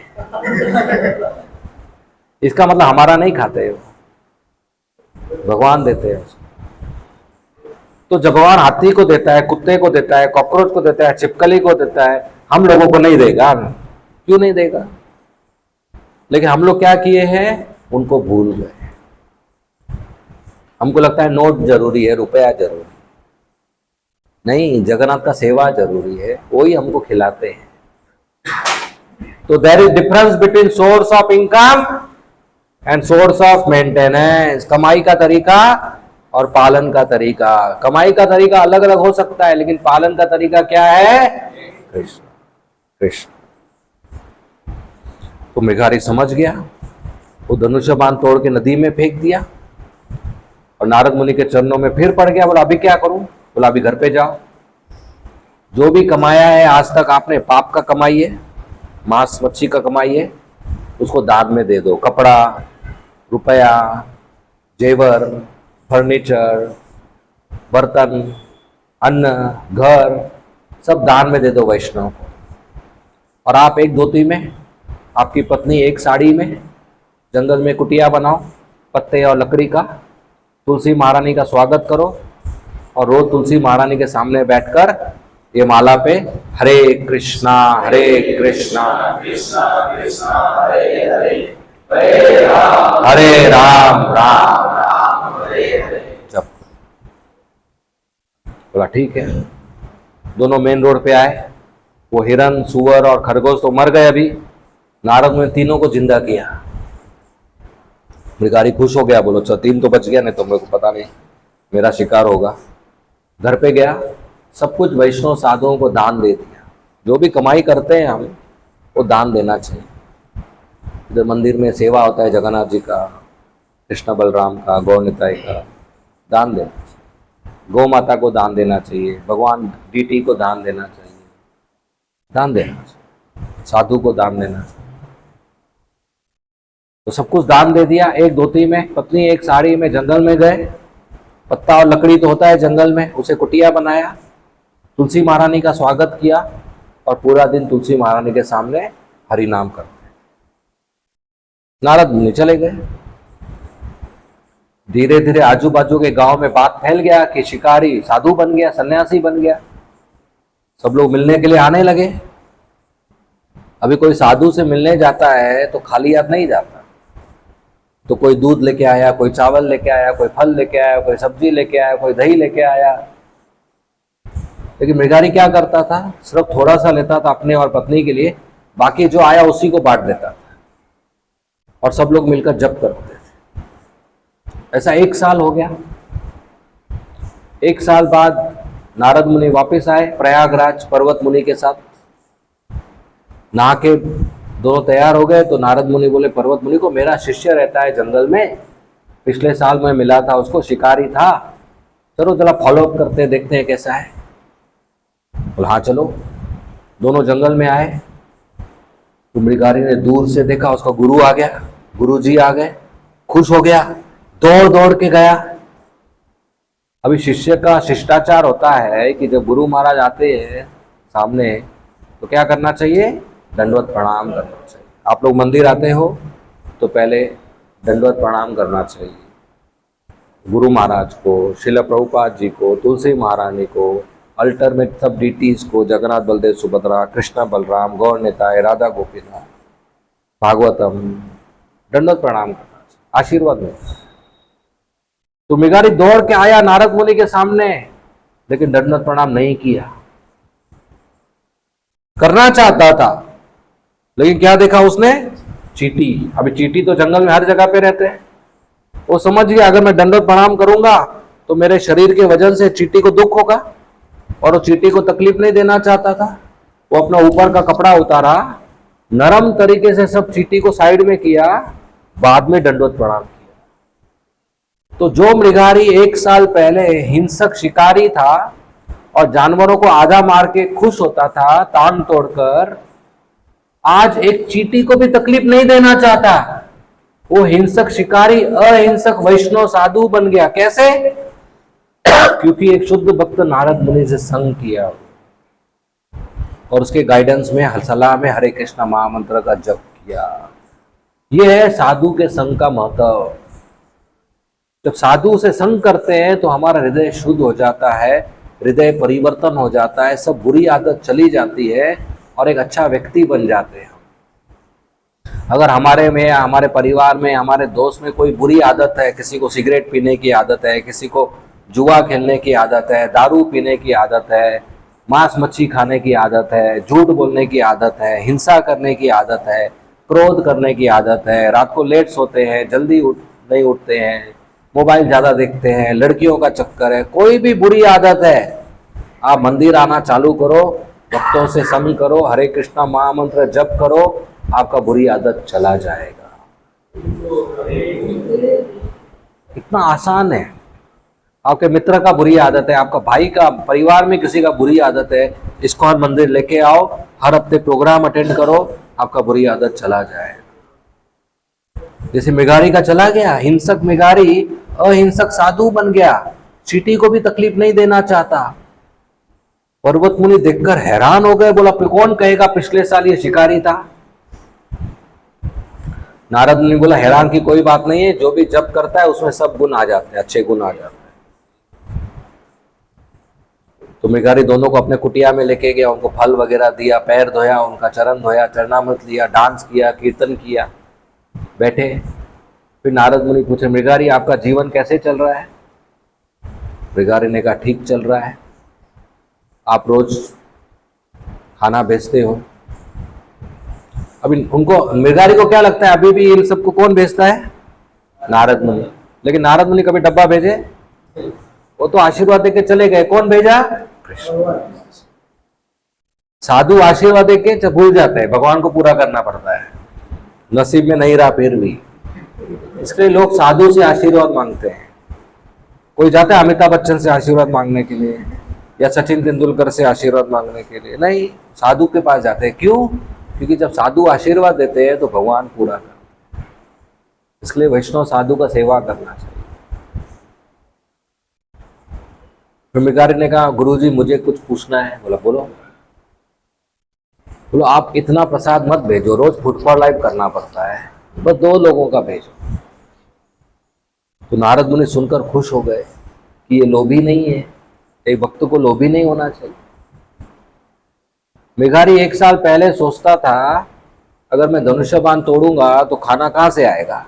इसका मतलब हमारा नहीं खाते हो, भगवान देते हैं। तो जब भगवान हाथी को देता है, कुत्ते को देता है, कॉकरोच को देता है, छिपकली को देता है, हम लोगों को नहीं देगा? क्यों नहीं देगा? लेकिन हम लोग क्या किए हैं? उनको भूल गए। हमको लगता है नोट जरूरी है, रुपया जरूरी नहीं, जगन्नाथ का सेवा जरूरी है, वही हमको खिलाते हैं। तो there is difference between source of income and source of maintenance. कमाई का तरीका और पालन का तरीका। कमाई का तरीका अलग अलग हो सकता है, लेकिन पालन का तरीका क्या है? कृष्ण कृष्ण। तो मृगारी समझ गया, वो धनुष्य बाण तोड़ के नदी में फेंक दिया और नारद मुनि के चरणों में फिर पड़ गया। बोला अभी क्या करूं? बोला अभी घर पे जाओ, जो भी कमाया है आज तक आपने, पाप का कमाई है, मांस मच्छी का कमाई है, उसको दान में दे दो। कपड़ा, रुपया, जेवर, फर्नीचर, बर्तन, अन्न, घर, सब दान में दे दो वैष्णव को। और आप एक धोती में, आपकी पत्नी एक साड़ी में जंगल में कुटिया बनाओ, पत्ते और लकड़ी का, तुलसी महारानी का स्वागत करो और रोज तुलसी महारानी के सामने बैठकर ये माला पे हरे कृष्णा कृष्णा कृष्णा हरे हरे, हरे राम राम राम हरे हरे जप। बोला ठीक है। दोनों मेन रोड पे आए। वो हिरन, सुअर और खरगोश तो मर गए अभी, नारद ने तीनों को जिंदा किया। मृगारी खुश हो गया, बोलो 3 तो बच गया, नहीं तो मेरे को पता नहीं मेरा शिकार होगा। घर पे गया, सब कुछ वैष्णव साधुओं को दान दे दिया। जो भी कमाई करते हैं हम, वो दान देना चाहिए। इधर मंदिर में सेवा होता है जगन्नाथ जी का, कृष्ण बलराम का, गौ निताई का, दान देना चाहिए। गौ माता को दान देना चाहिए, भगवान डीटी को दान देना चाहिए, दान देना चाहिए, साधु को दान देना चाहिए। तो सब कुछ दान दे दिया। एक धोती में, पत्नी एक साड़ी में जंगल में गए। पत्ता और लकड़ी तो होता है जंगल में, उसे कुटिया बनाया, तुलसी महारानी का स्वागत किया और पूरा दिन तुलसी महारानी के सामने हरि नाम करते। नारद मुनि चले गए। धीरे धीरे आजू बाजू के गांव में बात फैल गया कि शिकारी साधु बन गया, सन्यासी बन गया। सब लोग मिलने के लिए आने लगे। अभी कोई साधु से मिलने जाता है तो खाली हाथ नहीं जाता, तो कोई दूध लेके आया, कोई चावल लेके आया, कोई फल लेके आया, कोई सब्जी लेके आया, कोई दही लेके आया। लेकिन मृगारी क्या करता था, सिर्फ थोड़ा सा लेता था अपने और पत्नी के लिए, बाकी जो आया उसी को बांट देता था और सब लोग मिलकर जप करते थे। ऐसा 1 साल हो गया। 1 साल बाद नारद मुनि वापस आए प्रयागराज पर्वत मुनि के साथ। नहा के दोनों तैयार हो गए तो नारद मुनि बोले पर्वत मुनि को, मेरा शिष्य रहता है जंगल में, पिछले साल मैं मिला था उसको, शिकारी था, चलो जरा फॉलोअप करते हैं, देखते हैं कैसा है। बोला हाँ चलो। दोनों जंगल में आए तो मृगारी ने दूर से देखा उसका गुरु आ गया, गुरुजी आ गए, खुश हो गया, दौड़ दौड़ के गया। अभी शिष्य का शिष्टाचार होता है कि जब गुरु महाराज आते हैं सामने तो क्या करना चाहिए, दंडवत प्रणाम करना चाहिए। आप लोग मंदिर आते हो तो पहले दंडवत प्रणाम करना चाहिए गुरु महाराज को, शिला प्रभुपाद जी को, तुलसी महारानी को, अल्टर में सब डीटीज को, जगन्नाथ बलदेव सुभद्रा, कृष्णा बलराम, गौर निताय, राधा गोपीनाथ, भागवतम, दंडवत प्रणाम करना चाहिए, आशीर्वाद मिलता है। तो मृगारी दौड़ के आया नारद मुनि के सामने, लेकिन दंडवत प्रणाम नहीं किया। करना चाहता था लेकिन क्या देखा उसने, चींटी। अभी चींटी तो जंगल में हर जगह पे रहते हैं। वो समझ गया अगर मैं दंडवत प्रणाम करूंगा तो मेरे शरीर के वजन से चींटी को दुख होगा, और वो चींटी को तकलीफ नहीं देना चाहता था। वो अपना ऊपर का कपड़ा उतारा, नरम तरीके से सब चींटी को साइड में किया, बाद में दंडवत प्रणाम किया। तो जो मृगारी 1 साल पहले हिंसक शिकारी था और जानवरों को आधा मार के खुश होता था तान तोड़कर, आज एक चींटी को भी तकलीफ नहीं देना चाहता। वो हिंसक शिकारी अहिंसक वैष्णव साधु बन गया। कैसे? क्योंकि एक शुद्ध भक्त नारद मुनि से संग किया और उसके गाइडेंस में, सलाह में हरे कृष्ण महामंत्र का जप किया। यह है साधु के संग का महत्व। जब साधु से संग करते हैं तो हमारा हृदय शुद्ध हो जाता है, हृदय परिवर्तन हो जाता है, सब बुरी आदत चली जाती है और एक अच्छा व्यक्ति बन जाते हैं। अगर हमारे में, हमारे परिवार में, हमारे दोस्त में कोई बुरी आदत है, किसी को सिगरेट पीने की आदत है, किसी को जुआ खेलने की आदत है, दारू पीने की आदत है, मांस मच्छी खाने की आदत है, झूठ बोलने की आदत है, हिंसा करने की आदत है, क्रोध करने की आदत है, रात को लेट सोते हैं, जल्दी नहीं उठते हैं, मोबाइल ज़्यादा देखते हैं, लड़कियों का चक्कर है, कोई भी बुरी आदत है, आप मंदिर आना चालू करो, भक्तों से संग करो, हरे कृष्णा महामंत्र जप करो, आपका बुरी आदत चला जाएगा। इतना आसान है। आपके मित्र का बुरी आदत है, आपका भाई का, परिवार में किसी का बुरी आदत है, इस्कॉन मंदिर लेके आओ, हर हफ्ते प्रोग्राम अटेंड करो, आपका बुरी आदत चला जाए। जैसे मृगारी का चला गया, हिंसक मृगारी अहिंसक साधु बन गया, चींटी को भी तकलीफ नहीं देना चाहता। पर्वत मुनि देखकर हैरान हो गए, बोला कौन कहेगा पिछले साल ये शिकारी था। नारद मुनि बोला हैरान की कोई बात नहीं है, जो भी जप करता है उसमें सब गुण आ जाते हैं, अच्छे गुण आ जाते हैं। तो मृगारी दोनों को अपने कुटिया में लेके गया, उनको फल वगैरह दिया, पैर धोया, उनका चरण धोया, चरणामृत लिया, डांस किया, कीर्तन किया, बैठे। फिर नारद मुनि पूछे मृगारी आपका जीवन कैसे चल रहा है? मृगारी ने कहा ठीक चल रहा है। आप रोज खाना भेजते हो। अभी उनको, मृगारी को क्या लगता है अभी भी इन सबको कौन भेजता है? नारद मुनि। लेकिन नारद मुनि कभी डब्बा भेजे? वो तो आशीर्वाद देके चले गए। कौन भेजा? कृष्ण। साधु आशीर्वाद देके भूल जाते हैं, भगवान को पूरा करना पड़ता है, नसीब में नहीं रहा फिर भी। इसलिए लोग साधु से आशीर्वाद मांगते हैं। कोई जाता है अमिताभ बच्चन से आशीर्वाद मांगने के लिए या सचिन तेंदुलकर से आशीर्वाद मांगने के लिए? नहीं, साधु के पास जाते हैं। क्यों? क्योंकि जब साधु आशीर्वाद देते हैं तो भगवान पूरा करते हैं। इसलिए वैष्णव साधु का सेवा करना चाहिए। फिर मृगारी ने कहा गुरुजी मुझे कुछ पूछना है। बोला बोलो। बोलो आप इतना प्रसाद मत भेजो, रोज फूड फॉर लाइफ करना पड़ता है, बस 2 लोगों का भेजो। तो नारद मुनि सुनकर खुश हो गए कि ये लोभी नहीं है, एक भक्त को लोभी नहीं होना चाहिए। मेघारी 1 साल पहले सोचता था अगर मैं धनुष्य बाण तोड़ूंगा तो खाना कहां से आएगा।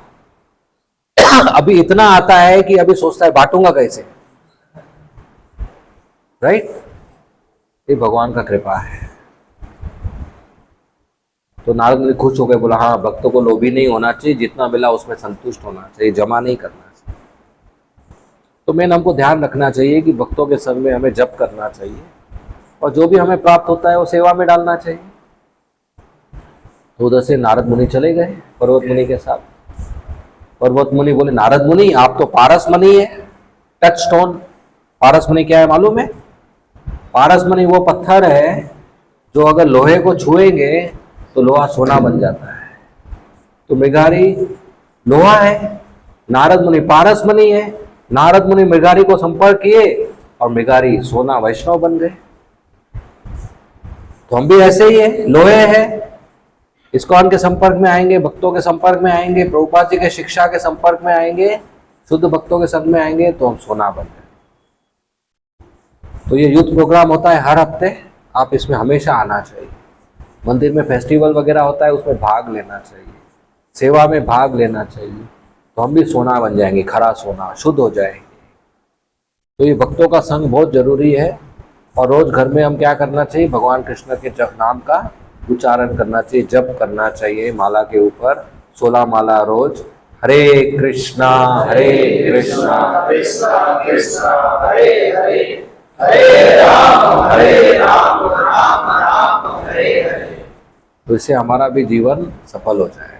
अभी इतना आता है कि अभी सोचता है बांटूंगा कैसे। राइट? ये भगवान का कृपा है। तो नारद मुनि खुश हो गए, बोला हाँ भक्तों को लोभी नहीं होना चाहिए, जितना मिला उसमें संतुष्ट होना चाहिए, जमा नहीं करना चाहिए। तो मेन हमको ध्यान रखना चाहिए कि भक्तों के संग में हमें जप करना चाहिए और जो भी हमें प्राप्त होता है वो सेवा में डालना चाहिए। तो उधर से नारद मुनि चले गए पर्वत मुनि के साथ। पर्वत मुनि बोले नारद मुनि आप तो पारस मुनि है, टच स्टोन। पारस मुनि क्या है मालूम है? पारस मुनि वो पत्थर है जो अगर लोहे को छुएंगे तो लोहा सोना बन जाता है। तो मृगारी लोहा है, नारद मुनि पारस मुनि है। नारद मुनि मृगारी को संपर्क किए और मृगारी सोना वैष्णव बन गए। तो हम भी ऐसे ही है, लोहे है, इस्कॉन के संपर्क में आएंगे, भक्तों के संपर्क में आएंगे, प्रभुपाद जी के शिक्षा के संपर्क में आएंगे, शुद्ध भक्तों के संग में आएंगे तो हम सोना बन गए। तो ये यूथ प्रोग्राम होता है हर हफ्ते, आप इसमें हमेशा आना चाहिए। मंदिर में फेस्टिवल वगैरह होता है उसमें भाग लेना चाहिए, सेवा में भाग लेना चाहिए, तो हम भी सोना बन जाएंगे, खरा सोना, शुद्ध हो जाएंगे। तो ये भक्तों का संग बहुत जरूरी है। और रोज घर में हम क्या करना चाहिए? भगवान कृष्ण के नाम का उच्चारण करना चाहिए, जप करना चाहिए। माला के ऊपर 16 माला रोज, हरे कृष्णा कृष्णा कृष्णा हरे हरे, हरे राम राम राम हरे हरे। तो इससे हमारा भी जीवन सफल हो जाएगा।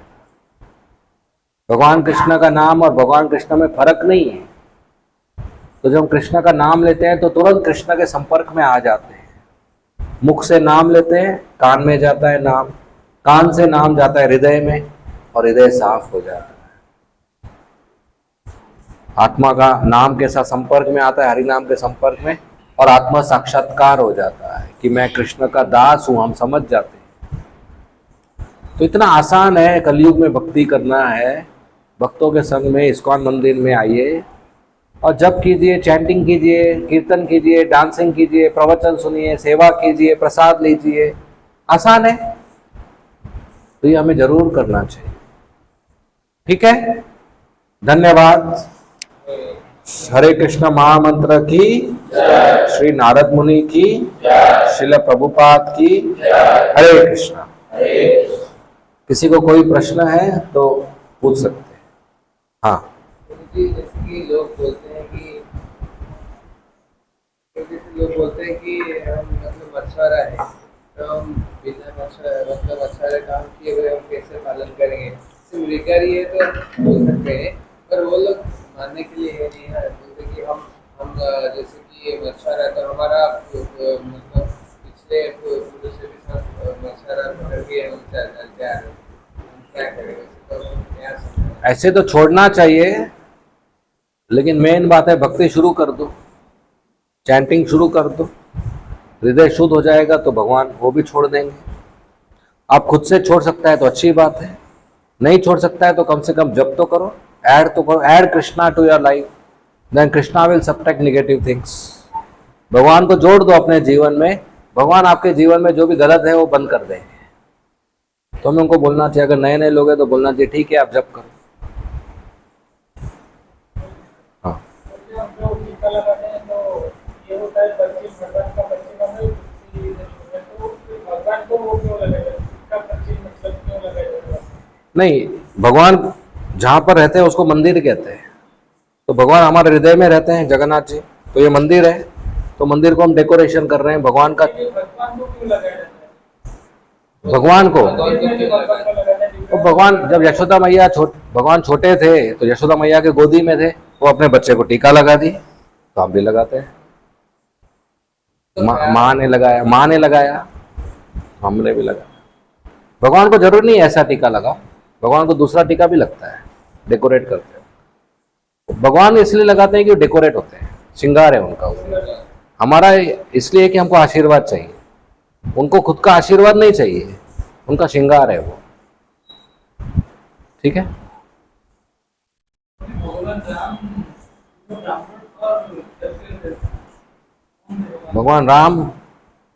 भगवान कृष्ण का नाम और भगवान कृष्ण में फर्क नहीं है। तो जब हम कृष्ण का नाम लेते हैं तो तुरंत कृष्ण के संपर्क में आ जाते हैं। मुख से नाम लेते हैं, कान में जाता है नाम, कान से नाम जाता है हृदय में और हृदय साफ हो जाता है। आत्मा का नाम के साथ संपर्क में आता है, हरि नाम के संपर्क में, और आत्मा साक्षात्कार हो जाता है कि मैं कृष्ण का दास हूं, हम समझ जाते हैं। तो इतना आसान है कलयुग में भक्ति करना है। भक्तों के संग में इस्कॉन मंदिर में आइए और जप कीजिए, चैंटिंग कीजिए, कीर्तन कीजिए, डांसिंग कीजिए, प्रवचन सुनिए, सेवा कीजिए, प्रसाद लीजिए। आसान है, तो ये हमें जरूर करना चाहिए। ठीक है, धन्यवाद। हरे कृष्ण महामंत्र की जय, श्री नारद मुनि की जय, श्रील प्रभुपाद की जय। हरे कृष्णा। किसी को कोई प्रश्न है तो पूछ सकते हैं। हाँ, जैसे कि लोग बोलते हैं कि हम मतलब मछुआरा है, तो हम बिना मछुआरा काम किए हुए हम कैसे पालन करेंगे? सिर्फ मृगारी है तो बोल सकते हैं, पर वो लोग मानने के लिए नहीं है। बोलते कि हम जैसे कि मछुआरा तो हमारा मतलब पिछले पुरुष के साथ मछुआरा पकड़ के हम क्या करेंगे? तो ऐसे तो छोड़ना चाहिए, लेकिन मेन बात है भक्ति शुरू कर दो, चैंटिंग शुरू कर दो, हृदय शुद्ध हो जाएगा तो भगवान वो भी छोड़ देंगे। आप खुद से छोड़ सकता है तो अच्छी बात है, नहीं छोड़ सकता है तो कम से कम जप तो करो, ऐड तो करो, add Krishna to your life, then Krishna will subtract negative things. भगवान को जोड़ दो अपने जीवन में, भगवान आपके जीवन में जो भी गलत है वो बंद कर देंगे। तो हमें उनको बोलना चाहिए, अगर नए नए लोग हैं तो बोलना चाहिए ठीक है आप जप करो। नहीं, भगवान जहाँ पर रहते हैं उसको मंदिर कहते हैं। तो भगवान हमारे हृदय में रहते हैं, जगन्नाथ जी, तो ये मंदिर है, तो मंदिर को हम डेकोरेशन कर रहे हैं भगवान का। भगवान को तो भगवान जब यशोदा मैया भगवान छोटे थे तो यशोदा मैया के गोदी में थे, वो अपने बच्चे को टीका लगा दी, तो हम भी लगाते हैं। माँ ने लगाया, हमने भी लगाया। भगवान को जरूर नहीं ऐसा टीका लगा, भगवान को दूसरा टीका भी लगता है, डेकोरेट करते हैं। भगवान इसलिए लगाते हैं कि डेकोरेट होते हैं, श्रृंगार है उनका। हमारा इसलिए कि हमको आशीर्वाद चाहिए, उनको खुद का आशीर्वाद नहीं चाहिए, उनका श्रृंगार है वो। ठीक है। भगवान राम,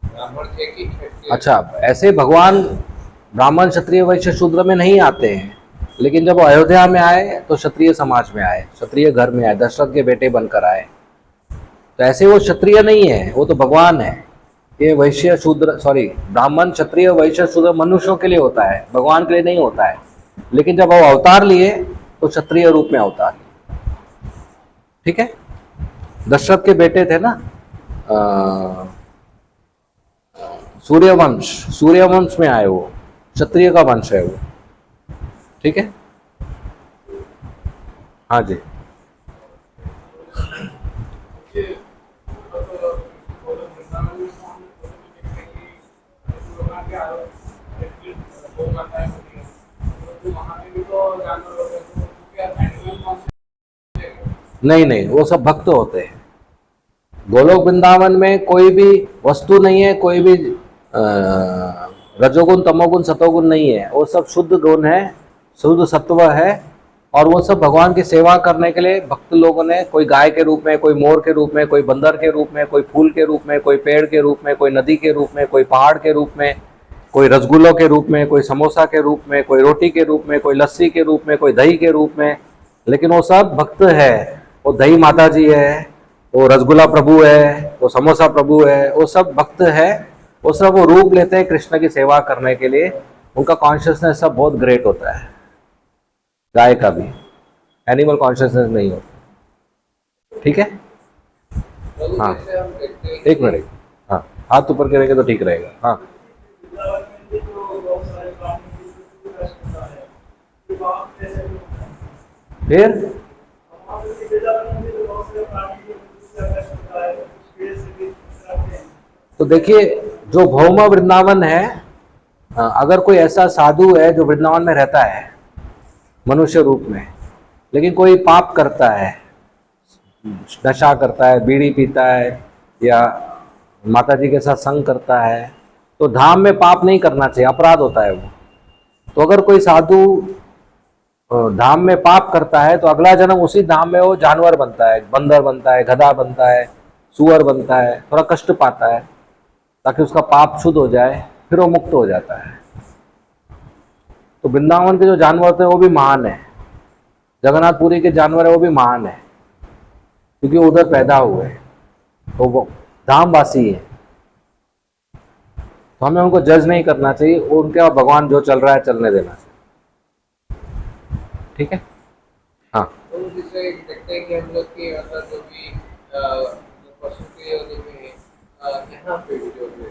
ब्राह्मण एक ही क्षत्रिय। अच्छा ऐसे भगवान ब्राह्मण क्षत्रिय वैश्य शूद्र में नहीं आते हैं, लेकिन जब वो अयोध्या में आए तो क्षत्रिय समाज में आए, क्षत्रिय घर में आए, दशरथ के बेटे बनकर आए। तो ऐसे वो क्षत्रिय नहीं है, वो तो भगवान है। ये वैश्य शूद्र, सॉरी, ब्राह्मण क्षत्रिय वैश्य शूद्र मनुष्यों के लिए होता है, भगवान के लिए नहीं होता है। लेकिन जब वो अवतार लिए तो क्षत्रिय रूप में अवतार लिए। ठीक है, दशरथ के बेटे थे ना, सूर्यवंश, सूर्यवंश में आए वो, क्षत्रिय का वंश है वो। ठीक है, हाँ जी। नहीं नहीं, वो सब भक्त होते हैं। गोलोक वृंदावन में कोई भी वस्तु नहीं है, कोई भी रजोगुण तमोगुण सतोगुण नहीं है, वो सब शुद्ध गुण है, शुद्ध सत्व है। और वो सब भगवान की सेवा करने के लिए भक्त लोगों ने, कोई गाय के रूप में, कोई मोर के रूप में, कोई बंदर के रूप में, कोई फूल के रूप में, कोई पेड़ के रूप में, कोई नदी के रूप में, कोई पहाड़ के रूप में, कोई रसगुल्लों के रूप में, कोई समोसा के रूप में, कोई रोटी के रूप में, कोई लस्सी के रूप में, कोई दही के रूप में, लेकिन वो सब भक्त है। वो दही माता जी है, वो रसगुल्ला प्रभु है, वो समोसा प्रभु है, वो सब भक्त है। वो सब वो रूप लेते हैं कृष्ण की सेवा करने के लिए। उनका कॉन्शियसनेस सब बहुत ग्रेट होता है। गाय का भी एनिमल कॉन्शियसनेस नहीं होता। ठीक है, हाँ, एक मिनट, हाँ, हाथ ऊपर करेंगे तो ठीक रहेगा। हाँ, फिर तो देखिए, जो भौम वृंदावन है, अगर कोई ऐसा साधु है जो वृंदावन में रहता है मनुष्य रूप में, लेकिन कोई पाप करता है, नशा करता है, बीड़ी पीता है, या माता जी के साथ संग करता है, तो धाम में पाप नहीं करना चाहिए, अपराध होता है वो। तो अगर कोई साधु धाम में पाप करता है तो अगला जन्म उसी धाम में वो जानवर बनता है, बंदर बनता है, गधा बनता है, सुअर बनता है, थोड़ा कष्ट पाता है ताकि उसका पाप शुद्ध हो जाए, फिर वो मुक्त हो जाता है। तो वृंदावन के जो जानवर होते हैं वो भी महान है, जगन्नाथपुरी के जानवर है वो भी महान है, क्योंकि वो उधर पैदा हुए, तो वो धामवासी है। तो हमें उनको जज नहीं करना चाहिए, उनके भगवान जो चल रहा है चलने देना चाहिए। ठीक है, हाँ। तो जिससे देखते हैं कि हम लोग की मतलब जो भी पशु के योनि में यहाँ पे भी जो है,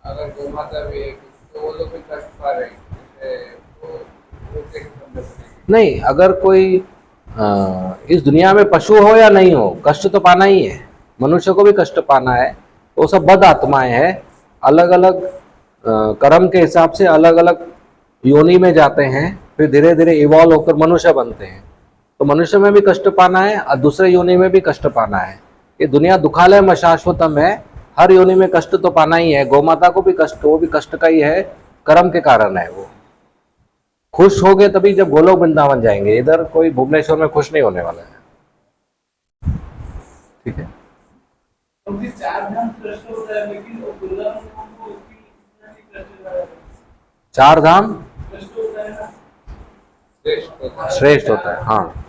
अगर गोमाता भी है तो वो लोग भी कष्ट पा रहे हैं, वो कैसे समझ सकते हैं? नहीं, अगर कोई इस दुनिया में पशु हो या नहीं हो, कष्ट तो पाना ही है, मनुष्य को भी कष्ट पाना है। वो सब बद आत्माएं हैं, अलग अलग कर्म के हिसाब से अलग अलग योनि में जाते हैं, फिर धीरे धीरे इवॉल्व होकर मनुष्य बनते हैं। तो मनुष्य में भी कष्ट पाना है और दूसरे योनि में भी कष्ट पाना है। ये दुनिया दुखालय शाश्वतम है, हर योनि में कष्ट तो पाना ही है। गौमाता को भी कष्ट, वो भी कष्ट का ही है, कर्म के कारण है। वो खुश हो गए तभी जब गोलोक वृंदावन जाएंगे, इधर कोई भुवनेश्वर में खुश नहीं होने वाला है। ठीक है, चार धाम श्रेष्ठ होता है, हाँ।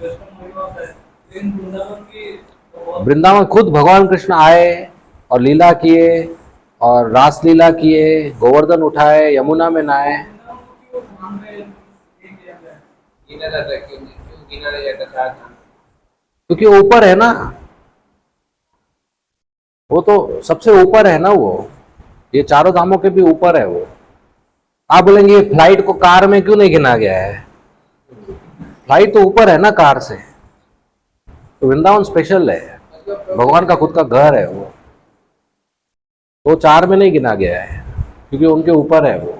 वृंदावन खुद भगवान कृष्ण आए और लीला किए, और रास लीला किए, गोवर्धन उठाए, यमुना में नहाए। गिना जाता है, क्यों गिना नहीं जाता चार धाम? क्योंकि वो ऊपर है ना, वो तो सबसे ऊपर है ना, वो ये चारों धामों के भी ऊपर है वो। आप बोलेंगे फ्लाइट को कार में क्यों नहीं गिना गया है? फ्लाइट तो ऊपर है ना कार से। तो वृंदावन स्पेशल है, भगवान का खुद का घर है वो, तो चार में नहीं गिना गया है क्योंकि उनके ऊपर है वो।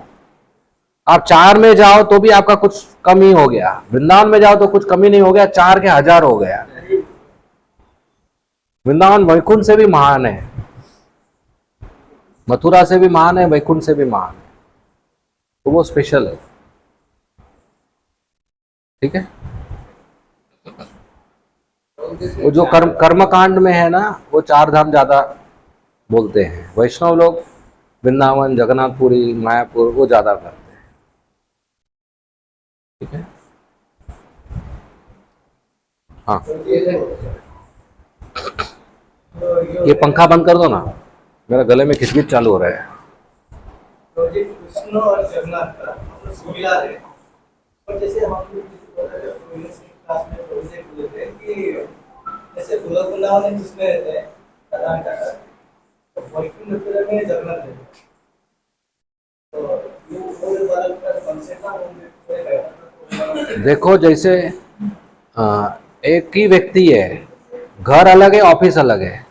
आप चार में जाओ तो भी आपका कुछ कम ही हो गया, वृंदावन में जाओ तो कुछ कमी नहीं हो गया, चार के हजार हो गया। वृंदावन वैकुंठ से भी महान है, मथुरा से भी महान है, वैकुंठ से भी महान है, तो वो स्पेशल है। ठीक है, जैसे वो जो कर्म कांड में है ना, वो चार धाम ज्यादा बोलते हैं। वैष्णव लोग वृंदावन, जगन्नाथपुरी, मायापुर वो ज्यादा करते हैं। ठीक है, हाँ। ये पंखा बंद कर दो ना, मेरा गले में खिचखिच चालू हो रहा है। तो ये कृष्ण और जगन्नाथ का मतलब मिला है। और जैसे हम लोग क्लास में प्रोजेक्ट बोले थे कि जैसे गोलक वृंदावन में कृष्ण रहते हैं कर्नाटक का, तो वैकुंठ में जगन्नाथ रहते हैं। तो ये पूरे भारत का कॉन्सेप्ट है। देखो जैसे एक ही व्यक्ति है, घर अलग है, ऑफिस अलग है,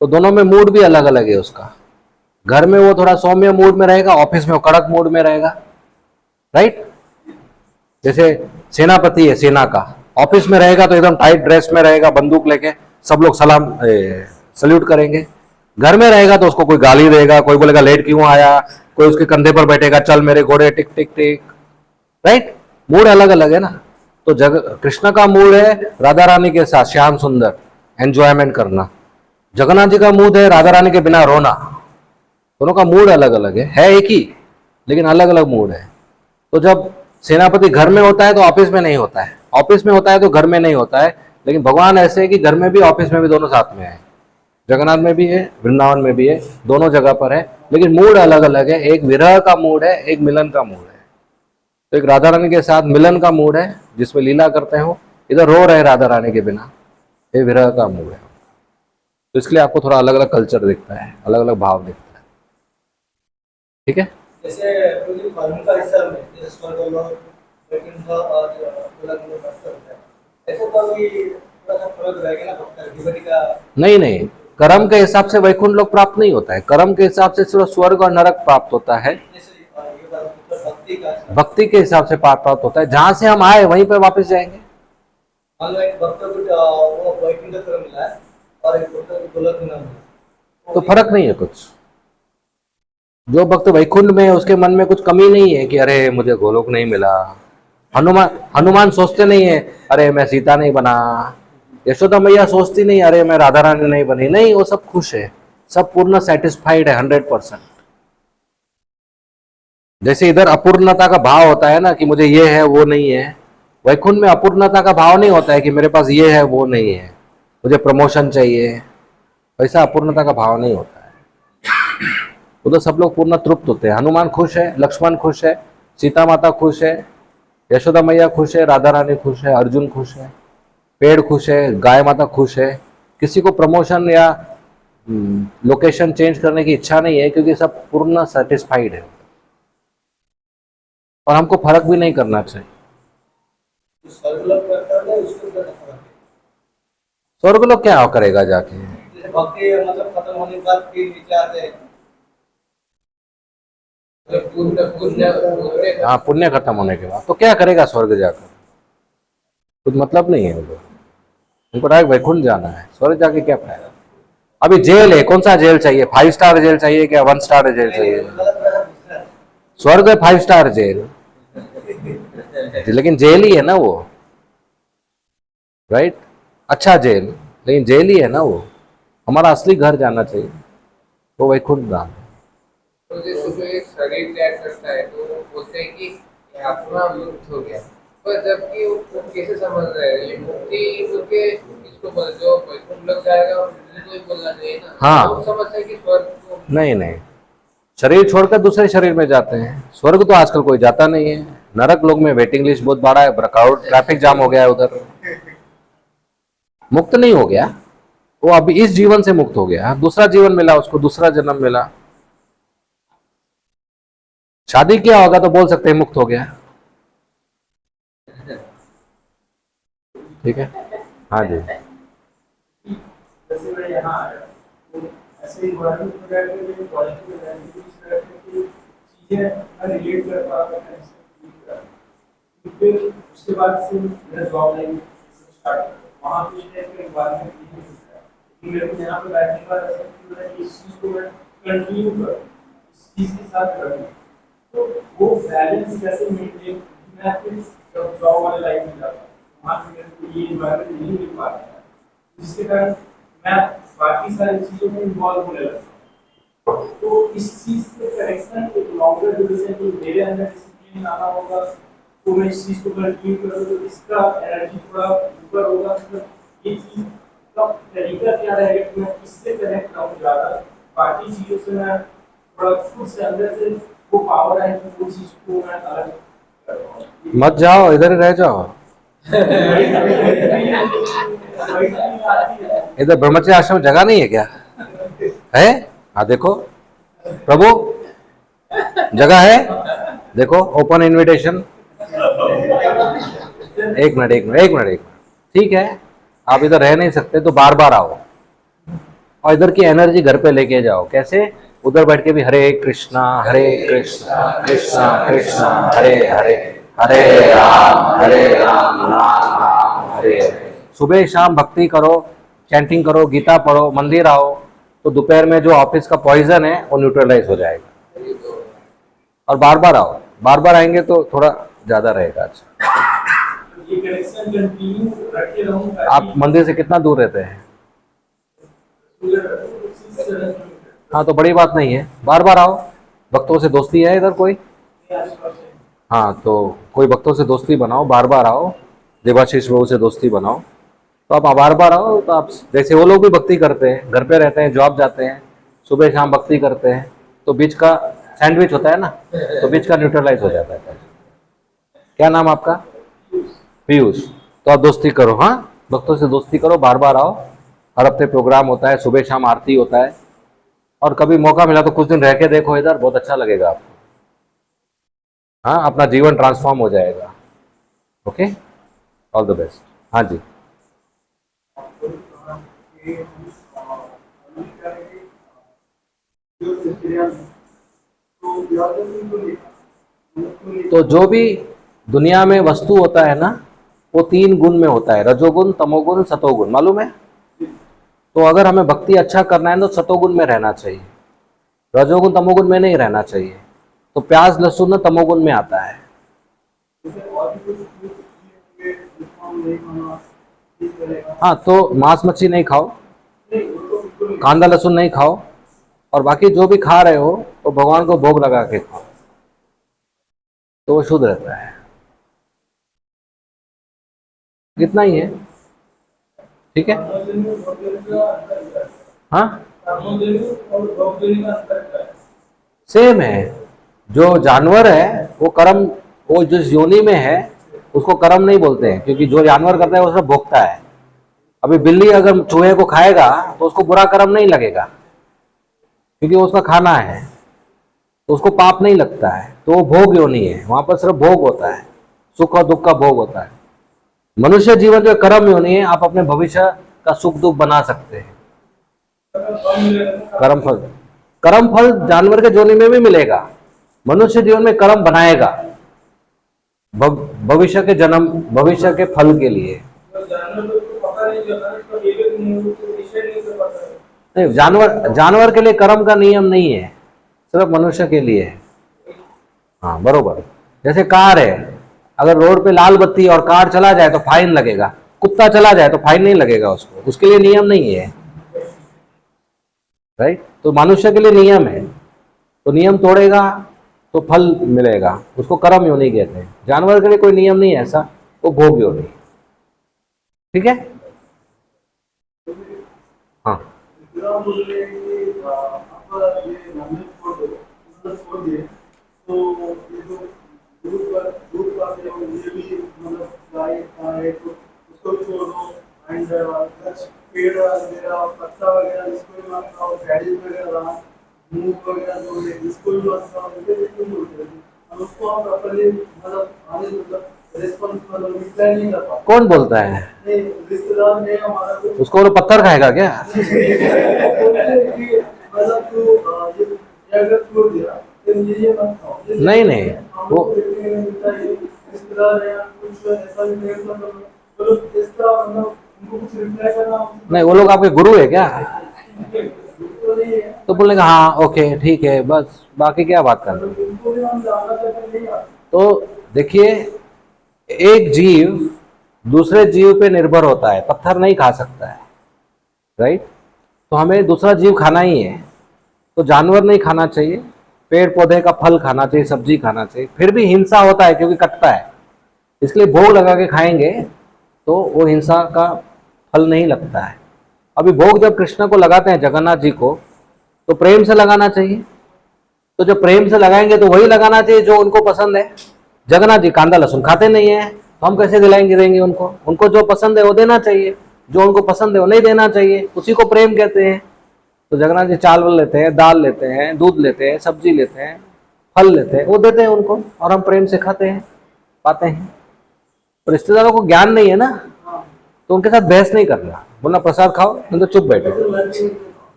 तो दोनों में मूड भी अलग अलग है उसका। घर में वो थोड़ा सौम्य मूड में रहेगा, ऑफिस में वो कड़क मूड में रहेगा, राइट। जैसे सेनापति है, सेना का, ऑफिस में रहेगा तो एकदम टाइट ड्रेस में रहेगा, बंदूक लेके सब लोग सल्यूट करेंगे। घर में रहेगा तो उसको कोई गाली देगा, कोई बोलेगा लेट क्यों आया, कोई उसके कंधे पर बैठेगा, चल मेरे घोड़े टिक टिक टिक, राइट। मूड अलग अलग है ना। तो कृष्ण का मूड है राधा रानी के साथ श्याम सुंदर एंजॉयमेंट करना, जगन्नाथ जी का मूड है राधा रानी के बिना रोना। दोनों का मूड अलग अलग है एक ही, लेकिन अलग अलग मूड है। तो जब सेनापति घर में होता है तो ऑफिस में नहीं होता है, ऑफिस में होता है तो घर में नहीं होता है। लेकिन भगवान ऐसे है कि घर में भी ऑफिस में भी दोनों साथ में है, जगन्नाथ में भी है, वृंदावन में भी है, दोनों जगह पर है, लेकिन मूड अलग अलग है। एक विरह का मूड है, एक मिलन का मूड है। तो एक राधा रानी के साथ मिलन का मूड है जिसमें लीला करते हो, इधर रो रहे राधा रानी के बिना, ये विरह का मूड है। तो इसलिए आपको थोड़ा अलग अलग कल्चर दिखता है, अलग अलग भाव दिखता है। ठीक है, जैसे पूरी कानून का हिस्सा में जैसे स्वर्गलोक, वैकुंठ और गोलक में भक्त होता है, ऐसे तो भी थोड़ा सा फर्क रहेगा ना भक्त डिवोटी का। नहीं नहीं, कर्म के हिसाब से वैकुंठ लोक प्राप्त नहीं होता है, कर्म के हिसाब से सिर्फ स्वर्ग और नरक प्राप्त होता है। जैसे ये बात भक्ति का भक्ति के हिसाब से प्राप्त होता है, जहां से हम आए वहीं पर वापस जाएंगे। मान लो एक भक्त को वो वैकुंठ का मिला है और एक भक्त को गोलक में मिला, तो फर्क नहीं है कुछ। जो भक्त वैकुंठ में है उसके मन में कुछ कमी नहीं है कि अरे मुझे गोलोक नहीं मिला। हनुमान सोचते नहीं है अरे मैं सीता नहीं बना, यशोदा मैया सोचती नहीं अरे मैं राधा रानी नहीं बनी। नहीं, वो सब खुश है, सब पूर्ण सेटिस्फाइड है 100%। जैसे इधर अपूर्णता का भाव होता है ना कि मुझे ये है वो नहीं है, वैकुंठ में अपूर्णता का भाव नहीं होता है कि मेरे पास ये है वो नहीं है, मुझे प्रमोशन चाहिए, वैसा अपूर्णता का भाव नहीं होता है। उधर सब लोग पूर्ण तृप्त होते हैं। हनुमान खुश है, लक्ष्मण खुश है, सीता माता खुश है, यशोदा मैया खुश है, राधा रानी खुश है, अर्जुन खुश है, पेड़ खुश है, गाय माता खुश है। किसी को प्रमोशन या लोकेशन चेंज करने की इच्छा नहीं है, क्योंकि सब पूर्ण सेटिस्फाइड है। और हमको फर्क भी नहीं करना चाहिए। स्वर्गलोक करता है उसको क्या फर्क है? स्वर्गलोक क्या करेगा जाके? जैसे भक्ति मतलब खत्म होने के बाद फिर नीचे आते हैं, हाँ, पुण्य खत्म होने के बाद तो क्या करेगा स्वर्ग जाकर? कुछ मतलब नहीं है उनको डायरेक्ट वैकुंठ जाना है, स्वर्ग जाके क्या फायदा? अभी जेल है, कौन सा जेल चाहिए? 5 स्टार जेल चाहिए क्या 1 स्टार जेल चाहिए? स्वर्ग है 5 स्टार जेल, लेकिन जेल ही है ना वो, राइट। अच्छा जेल, लेकिन जेल ही है ना वो। हमारा असली घर जाना चाहिए, वो वैकुंठ धाम। तो जैसे जो एक शरीर त्याग करता है तो वो बोलते हैं कि ये आत्मा मुक्त हो गया, पर जबकि वो कैसे समझ रहे हैं ये मुक्ति बोल के इसको बोल जो वैकुंठ लग जाएगा उनको ही बोलना चाहिए ना। हाँ। हम समझते हैं कि स्वर्ग को नहीं नहीं, शरीर छोड़कर दूसरे शरीर में जाते हैं। स्वर्ग तो आजकल कोई जाता नहीं है। नरक लोग में वेटिंग लिस्ट बहुत बड़ा है, ब्रेकआउट ट्रैफिक जाम हो गया है उधर। मुक्त नहीं हो गया वो, अभी इस जीवन से मुक्त हो गया, दूसरा जीवन मिला उसको, दूसरा जन्म मिला। शादी किया होगा तो बोल सकते हैं मुक्त हो गया। ठीक है, हाँ जी। जैसे मैं यहाँ आया तो ऐसे ही गुवाहाटी में रहते हुए गुवाहाटी में रहने की कोशिश करते कि चीजें मैं रिलेट कर पा रहा हूँ। फिर उसके बाद से मेरा जॉब लाइफ स्टार्ट, वहाँ पे एक एनवायरनमेंट नहीं होता है, लेकिन मेरे को यहाँ पे बैठने के बाद ऐसा फील हो रहा है कि इस चीज को मैं कंटिन्यू करूँ, इस चीज के साथ करूँ। तो वो बैलेंस कैसे मेंटेन, मैं फिर जब जॉब वाले लाइफ में जाता हूँ वहाँ पे मेरे को ये एनवायरनमेंट नहीं मिल पा रहा है, जिसके कारण मैं बाकी सारी चीजों में इन्वॉल्व होने लगता हूँ। तो इस चीज से कनेक्शन एक लॉन्गर ड्यूरेशन जो मेरे अंदर डिसिप्लिन आना होगा, तो मैं इस चीज को कंटिन्यू करूँ तो इसका एनर्जी थोड़ा ऊपर होगा। मतलब ये चीज का तरीका क्या रहेगा कि मैं इससे कनेक्ट रहूँ ज़्यादा, बाकी चीज़ों से मैं थोड़ा खुद से अंदर से वो पावर है कि वो चीज़ को मैं अलग कर पाऊँ। मत जाओ, इधर ही रह जाओ। इधर ब्रह्मचर्य आश्रम में जगह नहीं है क्या? है? हाँ देखो प्रभु, जगह है, देखो ओपन इनविटेशन। एक मिनट, ठीक है, आप इधर रह नहीं सकते तो बार बार आओ और इधर की एनर्जी घर पे लेके जाओ। कैसे? उधर बैठ के भी हरे कृष्णा कृष्णा कृष्णा हरे हरे, हरे राम राम राम हरे हरे। सुबह शाम भक्ति करो, चैंटिंग करो, गीता पढ़ो, मंदिर आओ, तो दोपहर में जो ऑफिस का पॉइजन है वो न्यूट्रलाइज हो जाएगा। और बार बार आओ, बार बार आएंगे तो थोड़ा ज्यादा रहेगा। अच्छा, ये कनेक्शन कंटिन्यू रखे रहूं। आप मंदिर से कितना दूर रहते हैं? हाँ तो बड़ी बात नहीं है, बार बार आओ। भक्तों से दोस्ती है इधर कोई? हाँ तो कोई भक्तों से दोस्ती बनाओ, बार बार आओ। देवाशीष प्रभु से दोस्ती बनाओ, तो आप बार बार आओ। तो आप जैसे वो लोग भी भक्ति करते हैं, घर पे रहते हैं, जॉब जाते हैं, सुबह शाम भक्ति करते हैं, तो बीच का सैंडविच होता है ना, तो बीच का न्यूट्रलाइज हो जाता है। क्या नाम आपका? पीयूष। तो आप दोस्ती करो, हाँ भक्तों से दोस्ती करो, बार बार आओ। हर हफ्ते प्रोग्राम होता है, सुबह शाम आरती होता है। और कभी मौका मिला तो कुछ दिन रह के देखो इधर, बहुत अच्छा लगेगा आपको। हाँ, अपना जीवन ट्रांसफॉर्म हो जाएगा। Okay, all the best. हाँ जी। तो जो भी दुनिया में वस्तु होता है ना, वो 3 गुण में होता है, रजोगुण, तमोगुण, सतोगुण, मालूम है? तो अगर हमें भक्ति अच्छा करना है तो सतोगुण में रहना चाहिए, रजोगुण तमोगुण में नहीं रहना चाहिए। तो प्याज लहसुन तमोगुण में आता है। हाँ तो मांस मच्छी नहीं खाओ, कांदा लहसुन नहीं खाओ, और बाकी जो भी खा रहे हो तो भगवान को भोग लगा के खाओ, तो वो शुद्ध रहता है। इतना ही है, ठीक है? हाँ सेम है। जो जानवर है वो कर्म, वो जिस योनि में है उसको कर्म नहीं बोलते हैं, क्योंकि जो जानवर करता है वो सब भोगता है। अभी बिल्ली अगर चूहे को खाएगा तो उसको बुरा कर्म नहीं लगेगा, क्योंकि वो उसका खाना है, तो उसको पाप नहीं लगता है। तो वो भोग योनि है, वहां पर सिर्फ भोग होता है, सुख और दुख का भोग होता है। मनुष्य जीवन जो कर्म योनि है, आप अपने भविष्य का सुख दुख बना सकते हैं। कर्म फल जानवर के योनि में भी मिलेगा, मनुष्य जीवन में कर्म बनाएगा भविष्य के जन्म, भविष्य के फल के लिए। नहीं, जानवर के लिए कर्म का नियम नहीं है, सिर्फ मनुष्य के लिए है। हाँ बरोबर। जैसे कार है, अगर रोड पे लाल बत्ती और कार चला जाए तो फाइन लगेगा, कुत्ता चला जाए तो फाइन नहीं लगेगा उसको, उसके लिए नियम नहीं है, राइट? तो मनुष्य के लिए नियम है, तो नियम तोड़ेगा तो फल मिलेगा, उसको कर्म योनि कहते हैं। जानवर के लिए कोई नियम नहीं है ऐसा, वो भोग योनि। ठीक है? हाँ कौन बोलता है? उसको वो पत्थर खाएगा क्या? नहीं नहीं, वो नहीं, वो लोग आपके गुरु है क्या? तो बोलेगा हाँ ओके ठीक है, बस बाकी क्या बात करना। तो देखिए, एक जीव दूसरे जीव पे निर्भर होता है, पत्थर नहीं खा सकता है। राइट। तो हमें दूसरा जीव खाना ही है, तो जानवर नहीं खाना चाहिए, पेड़ पौधे का फल खाना चाहिए, सब्जी खाना चाहिए। फिर भी हिंसा होता है क्योंकि कटता है, इसलिए भोग लगा के खाएंगे तो वो हिंसा का फल नहीं लगता है। अभी भोग जब कृष्ण को लगाते हैं, जगन्नाथ जी को, तो प्रेम से लगाना चाहिए। तो जब प्रेम से लगाएंगे तो वही लगाना चाहिए जो उनको पसंद है। जगन्नाथ जी कांदा लहसुन खाते नहीं है, तो हम कैसे दिलाएंगे, देंगे उनको? उनको जो पसंद है वो देना चाहिए, जो उनको पसंद है वो नहीं देना चाहिए, उसी को प्रेम कहते हैं। तो जगन्नाथ जी चावल लेते हैं, दाल लेते हैं, दूध लेते हैं, सब्जी लेते हैं, फल लेते हैं, वो देते हैं उनको, और हम प्रेम से खाते हैं, पाते हैं। तो रिश्तेदारों को ज्ञान नहीं है ना, तो उनके साथ बहस नहीं करना, बोलना प्रसाद खाओ, नहीं तो चुप बैठो।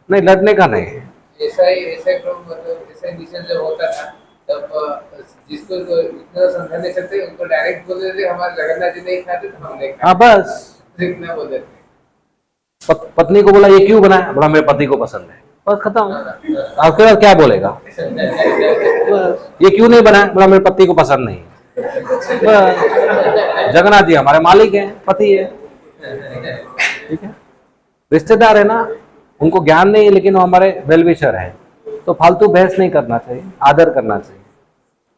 नहीं, लड़ने का नहीं है। ऐसा ही मतलब ऐसा इंडिशन जब होता था तब जिसको तो इतना समझा नहीं सकते उनको डायरेक्ट बोल देते हमारे जगन्नाथ जी नहीं खाते तो हम नहीं खाते। हाँ बस, इतना बोल देते। पत्नी को बोला ये क्यों बनाया, बोला मेरे पति को पसंद है, बस खत्म। आपके बाद क्या बोलेगा? बस, ये क्यों नहीं बनाया, बोला मेरे पति को पसंद नहीं है। बस, जगन्नाथ जी हमारे मालिक हैं, पति है, ठीक है। रिश्तेदार है ना, उनको ज्ञान नहीं है लेकिन वो हमारे वेल विशर है, तो फालतू बहस नहीं करना चाहिए, आदर करना चाहिए।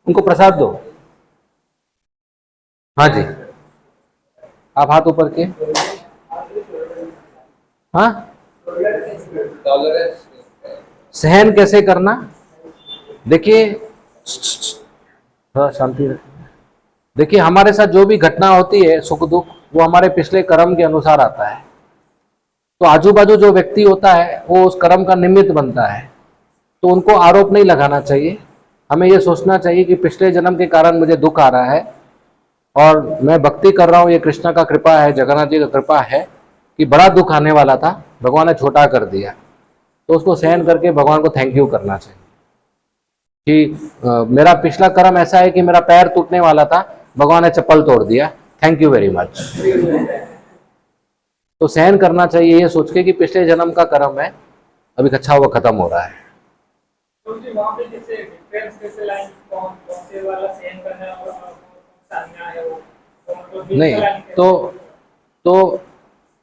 उनको प्रसाद दो। हाँ जी, आप हाथ ऊपर किए। हाँ, टॉलरेंस सहन कैसे करना, देखिए, थोड़ा शांति रखिए। देखिए, हमारे साथ जो भी घटना होती है, सुख दुख, वो हमारे पिछले कर्म के अनुसार आता है। तो आजू बाजू जो व्यक्ति होता है वो उस कर्म का निमित्त बनता है, तो उनको आरोप नहीं लगाना चाहिए। हमें ये सोचना चाहिए कि पिछले जन्म के कारण मुझे दुख आ रहा है और मैं भक्ति कर रहा हूँ, ये कृष्ण का कृपा है, जगन्नाथ जी का कृपा है कि बड़ा दुख आने वाला था, भगवान ने छोटा कर दिया। तो उसको सहन करके भगवान को थैंक यू करना चाहिए कि मेरा पिछला कर्म ऐसा है कि मेरा पैर टूटने वाला था, भगवान ने चप्पल तोड़ दिया, थैंक यू वेरी मच। तो सहन करना चाहिए ये सोच के कि पिछले जन्म का कर्म है, अभी अच्छा हुआ खत्म हो रहा है। तो जी वहाँ पे जैसे डिफरेंस कैसे लाइन कौन से वाला सहन करना है और कौन सा अन्याय है वो मतलब नहीं, तो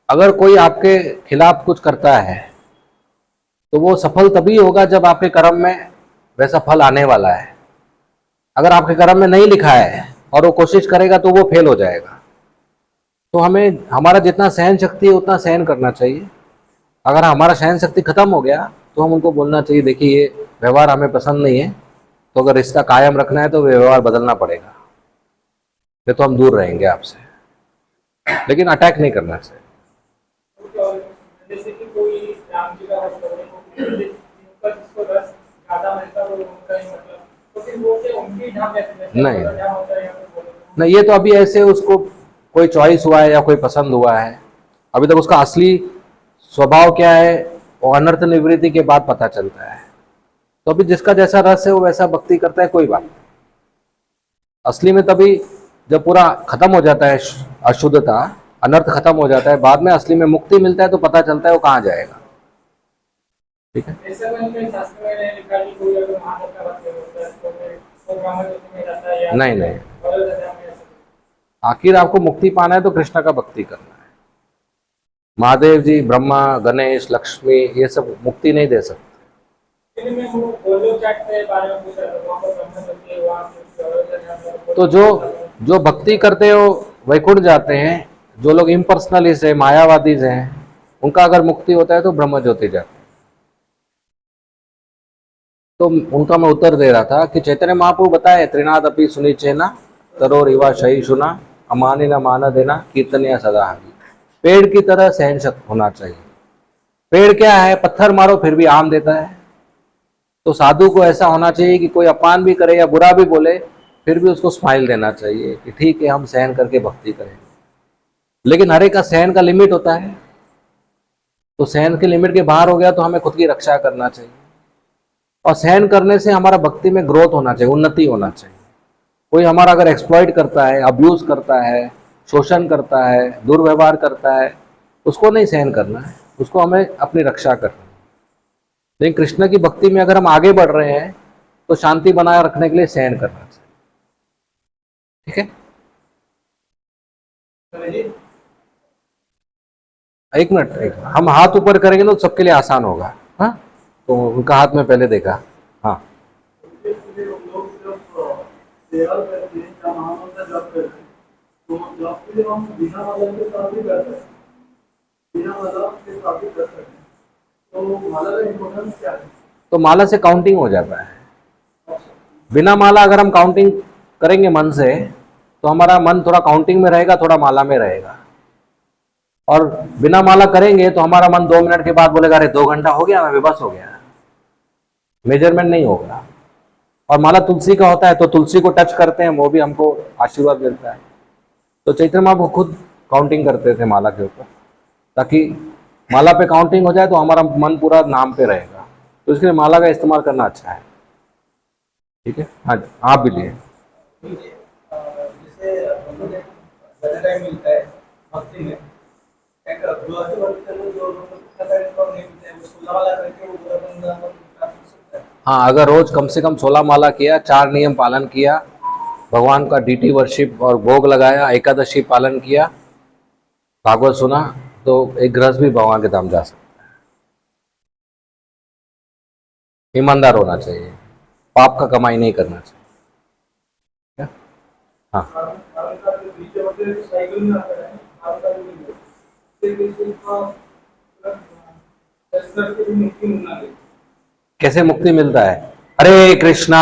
अगर कोई आपके खिलाफ कुछ करता है तो वो सफल तभी होगा जब आपके कर्म में वैसा फल आने वाला है। अगर आपके कर्म में नहीं लिखा है और वो कोशिश करेगा तो वो फेल हो जाएगा। तो हमें हमारा जितना सहन शक्ति है उतना सहन करना चाहिए। अगर हमारा सहन शक्ति खत्म हो गया तो हम उनको बोलना चाहिए, देखिए ये व्यवहार हमें पसंद नहीं है, तो अगर रिश्ता कायम रखना है तो व्यवहार बदलना पड़ेगा, फिर तो हम दूर रहेंगे आपसे, लेकिन अटैक नहीं करना चाहिए। जैसे कि कोई राम जी का जिनको जिसको रस ज्यादा मिलता है वो उनका ही मतलब तो फिर वो क्या उनकी ढाब नहीं होता है या फिर बोलो नहीं, ये तो अभी ऐसे उसको कोई चॉइस हुआ है या कोई पसंद हुआ है, अभी तक उसका असली स्वभाव क्या है वो अनर्थ निवृत्ति के बाद पता चलता है। तो अभी जिसका जैसा रस है वो वैसा भक्ति करता है, कोई बात नहीं। असली में तभी जब पूरा खत्म हो जाता है अशुद्धता, अनर्थ खत्म हो जाता है, बाद में असली में मुक्ति मिलता है तो पता चलता है वो कहाँ जाएगा। ठीक है, ऐसा नहीं शास्त्र में लिखा कि कोई अगर महादेव का भक्त होता है तो फिर वो ब्रह्म ज्योति में जाता है या नहीं नहीं, गौरव दशा में ऐसा आखिर आपको मुक्ति पाना है तो कृष्ण का भक्ति करना है। महादेव जी, ब्रह्मा, गणेश, लक्ष्मी, ये सब मुक्ति नहीं दे सकते। इनमें वो गोलोक चाट के बारे में पूछा था वहाँ पर ब्रह्म ज्योति है वहाँ पे गौरव दशा में तो जो भक्ति करते हो वैकुंठ जाते हैं, जो लोग इम्पर्सनलिस्ट है, मायावादी हैं, उनका अगर मुक्ति होता है तो ब्रह्म ज्योति जाते हैं। तो उनका मैं उत्तर दे रहा था कि चैतन्य महाप्रभु बताए, त्रिनाद अपि सुनिचेना तरो रिवा शही सुना अमानी न माना देना कीर्तनिया सदा हरि। पेड़ की तरह सहन शक्ति होना चाहिए। पेड़ क्या है, पत्थर मारो फिर भी आम देता है। तो साधु को ऐसा होना चाहिए कि कोई अपमान भी करे या बुरा भी बोले फिर भी उसको स्माइल देना चाहिए कि ठीक है, हम सहन करके भक्ति करेंगे। लेकिन हर एक का सहन का लिमिट होता है, तो सहन के लिमिट के बाहर हो गया तो हमें खुद की रक्षा करना चाहिए। और सहन करने से हमारा भक्ति में ग्रोथ होना चाहिए, उन्नति होना चाहिए। कोई हमारा अगर एक्सप्लॉइट करता है, अब्यूज करता है, शोषण करता है, दुर्व्यवहार करता है, उसको नहीं सहन करना है, उसको हमें अपनी रक्षा करनी है। लेकिन कृष्ण की भक्ति में अगर हम आगे बढ़ रहे हैं तो शांति बनाए रखने के लिए सहन करना चाहिए। ठीक है। जी एक मिनट, हम हाथ ऊपर करेंगे तो सबके लिए आसान होगा। हाँ, तो उनका हाथ में पहले देखा। हाँ, लोग जब सेवा करते हैं या महामंत्र जप करते हैं तो जप के लिए हम बिना मतलब के साथ भी कर सकते हैं, बिना मतलब के साथ भी कर सकते हैं। तो माला का इम्पोर्टेंस क्या है? तो माला से काउंटिंग हो जाता है। बिना माला अगर हम काउंटिंग करेंगे मन से, तो हमारा मन थोड़ा काउंटिंग में रहेगा, थोड़ा माला में रहेगा। और बिना माला करेंगे तो हमारा मन 2 मिनट के बाद बोलेगा अरे 2 घंटा हो गया, मैं बेबस हो गया, मेजरमेंट नहीं होगा। और माला तुलसी का होता है, तो तुलसी को टच करते हैं, वो भी हमको आशीर्वाद मिलता है। तो चैतन्य महाप्रभु खुद काउंटिंग करते थे माला के ऊपर, ताकि माला पे काउंटिंग हो जाए तो हमारा मन पूरा नाम पे रहेगा। तो इसके लिए माला का इस्तेमाल करना अच्छा है। ठीक है, हाँ जी, आप भी लिए। जैसे हम लोग एक ज़्यादा टाइम मिलता है हफ्ते में, एक दो ऐसे वर्क कर लो जो इतना टाइम कम नहीं मिलता है, वो 16 वाला करके वो पूरा बंदा कर सकता है। हाँ, अगर रोज कम से कम 16 माला किया, 4 नियम पालन किया, भगवान का डीटी वर्शिप और भोग लगाया, एकादशी पालन किया, भागवत सुना, तो एक गृहस्थ भी भगवान के धाम जा सकता है। ईमानदार होना चाहिए, पाप का कमाई नहीं करना चाहिए। हाँ, कारण का जो बीच में साइकिल में आता है, कारण का जो नहीं है, इससे बिल्कुल का एक्सपर्ट की मुक्ति मिलना है। कैसे मुक्ति मिलता है? हरे कृष्णा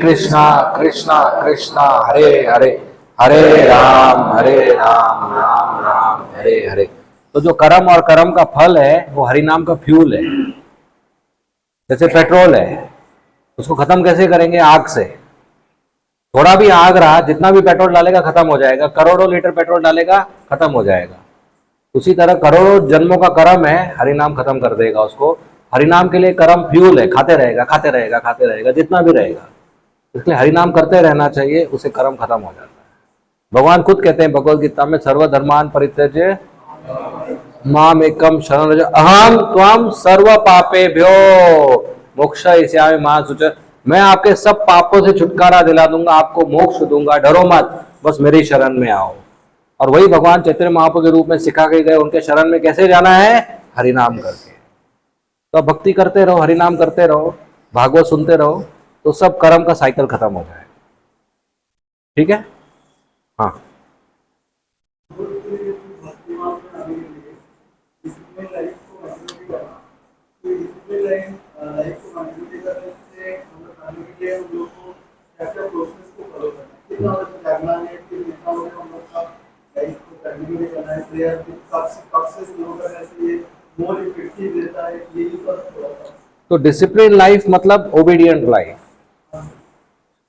कृष्णा कृष्णा हरे हरे, हरे राम राम राम हरे हरे। तो जो कर्म और कर्म का फल है वो हरि नाम का फ्यूल है। जैसे पेट्रोल है, उसको खत्म कैसे करेंगे? आग से। थोड़ा भी आग रहा, जितना भी पेट्रोल डालेगा खत्म हो जाएगा, करोड़ों लीटर पेट्रोल डालेगा खत्म हो जाएगा। उसी तरह करोड़ों जन्मों का कर्म है, हरि नाम खत्म कर देगा उसको। हरि नाम के लिए कर्म फ्यूल है, खाते रहेगा खाते रहेगा खाते रहेगा जितना भी रहेगा। इसलिए हरि नाम करते रहना चाहिए, उसे कर्म खत्म हो जाता है। भगवान खुद कहते हैं भगवद गीता में, सर्वधर्मान परित्यज्य माम एकम शरण रज अहम त्वम सर्व पापेभ्यो मोक्षयिष्यामि मा शुचः। मैं आपके सब पापों से छुटकारा दिला दूंगा, आपको मोक्ष दूंगा, डरो मत, बस मेरी शरण में आओ। और वही भगवान चैतन्य महाप्रभु के रूप में सिखा के गए, उनके शरण में कैसे जाना है? हरि नाम करके। तो भक्ति करते रहो, हरि नाम करते रहो, भागवत सुनते रहो, तो सब कर्म का साइकिल खत्म हो जाए। ठीक है, हाँ। तो डिसिप्लिन लाइफ मतलब ओबीडियंट लाइफ,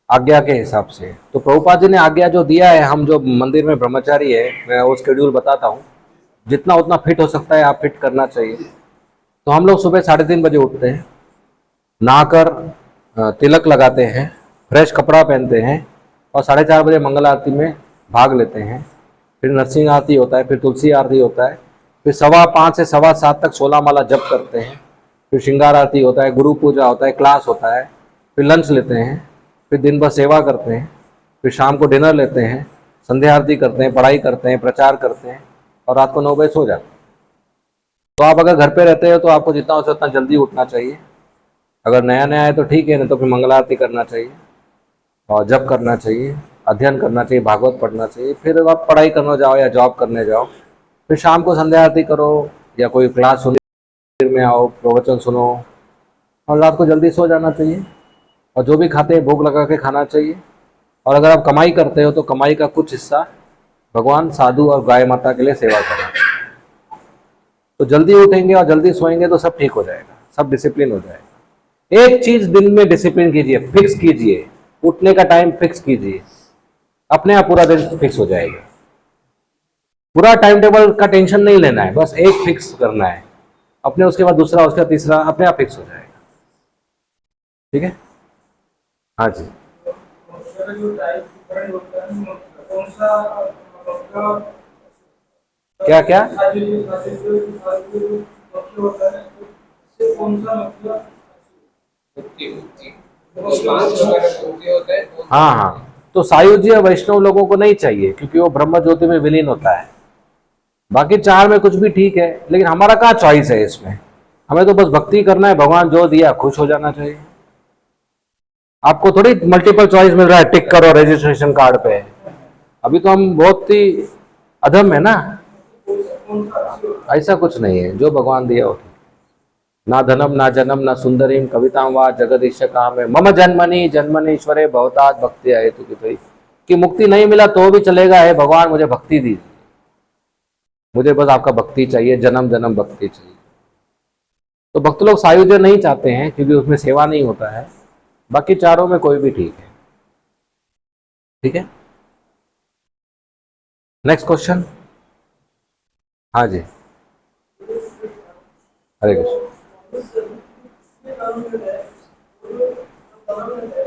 आज्ञा के हिसाब से। तो प्रभुपाद जी ने आज्ञा जो दिया है, हम जो मंदिर में ब्रह्मचारी है, मैं वो शेड्यूल बताता हूँ, जितना उतना फिट हो सकता है आप फिट करना चाहिए। तो हम लोग सुबह 3:30 बजे उठते हैं, नहाकर तिलक लगाते हैं, फ्रेश कपड़ा पहनते हैं और 4:30 बजे मंगल आरती में भाग लेते हैं। फिर नरसिंह आरती होता है, फिर तुलसी आरती होता है, फिर 5:15 से 7:15 तक 16 माला जप करते हैं, फिर श्रृंगार आरती होता है, गुरु पूजा होता है, क्लास होता है, फिर लंच लेते हैं, फिर दिन भर सेवा करते हैं, फिर शाम को डिनर लेते हैं, संध्या आरती करते हैं, पढ़ाई करते हैं, प्रचार करते हैं और रात को 9 बजे सो जाते हैं। तो आप अगर घर पे रहते हो तो आपको जितना हो सके उतना जल्दी उठना चाहिए। अगर नया नया है तो ठीक है, नहीं तो फिर मंगल आरती करना चाहिए और जप करना चाहिए, अध्ययन करना चाहिए, भागवत पढ़ना चाहिए। फिर आप पढ़ाई करने जाओ या जॉब करने जाओ, फिर शाम को संध्या आरती करो या कोई क्लास सुनो, में आओ, प्रवचन सुनो और रात को जल्दी सो जाना चाहिए। और जो भी खाते हैं भोग लगा के खाना चाहिए। और अगर आप कमाई करते हो तो कमाई का कुछ हिस्सा भगवान, साधु और गाय माता के लिए सेवा करना चाहिए। तो जल्दी उठेंगे और जल्दी सोएंगे तो सब ठीक हो जाएगा, सब डिसिप्लिन हो जाएगा। एक चीज दिन में डिसिप्लिन कीजिए, फिक्स कीजिए, उठने का टाइम फिक्स कीजिए, अपने आप पूरा दिन फिक्स हो जाएगा। पूरा टाइम टेबल का टेंशन नहीं लेना है, बस एक फिक्स करना है अपने, उसके बाद दूसरा, उसके बाद तीसरा, अपने आप फिक्स हो जाएगा। ठीक है, हाँ जी। क्या क्या? हाँ हाँ, तो सायुज्य वैष्णव लोगों को नहीं चाहिए, क्योंकि वो ब्रह्म ज्योति में विलीन होता है। बाकी चार में कुछ भी ठीक है, लेकिन हमारा कहाँ चॉइस है इसमें। हमें तो बस भक्ति करना है, भगवान जो दिया खुश हो जाना चाहिए। आपको थोड़ी मल्टीपल चॉइस मिल रहा है, टिक करो रजिस्ट्रेशन कार्ड पे। अभी तो हम बहुत ही अधम है ना। ऐसा कुछ नहीं है, जो भगवान दिया हो ठीक। ना धनम ना जन्म ना सुंदरीम कविताम वा जगदीश काम है मम जन्मनि जन्मनीश्वरे भवतात भक्ति आए तो कि मुक्ति नहीं मिला तो भी चलेगा, है भगवान मुझे भक्ति दीजिए, मुझे बस आपका भक्ति चाहिए, जन्म जन्म भक्ति चाहिए। तो भक्त लोग सायुज्य नहीं चाहते हैं क्योंकि उसमें सेवा नहीं होता है। बाकी चारों में कोई भी ठीक है। ठीक है, नेक्स्ट क्वेश्चन। हाँ जी, हरे कृष्ण।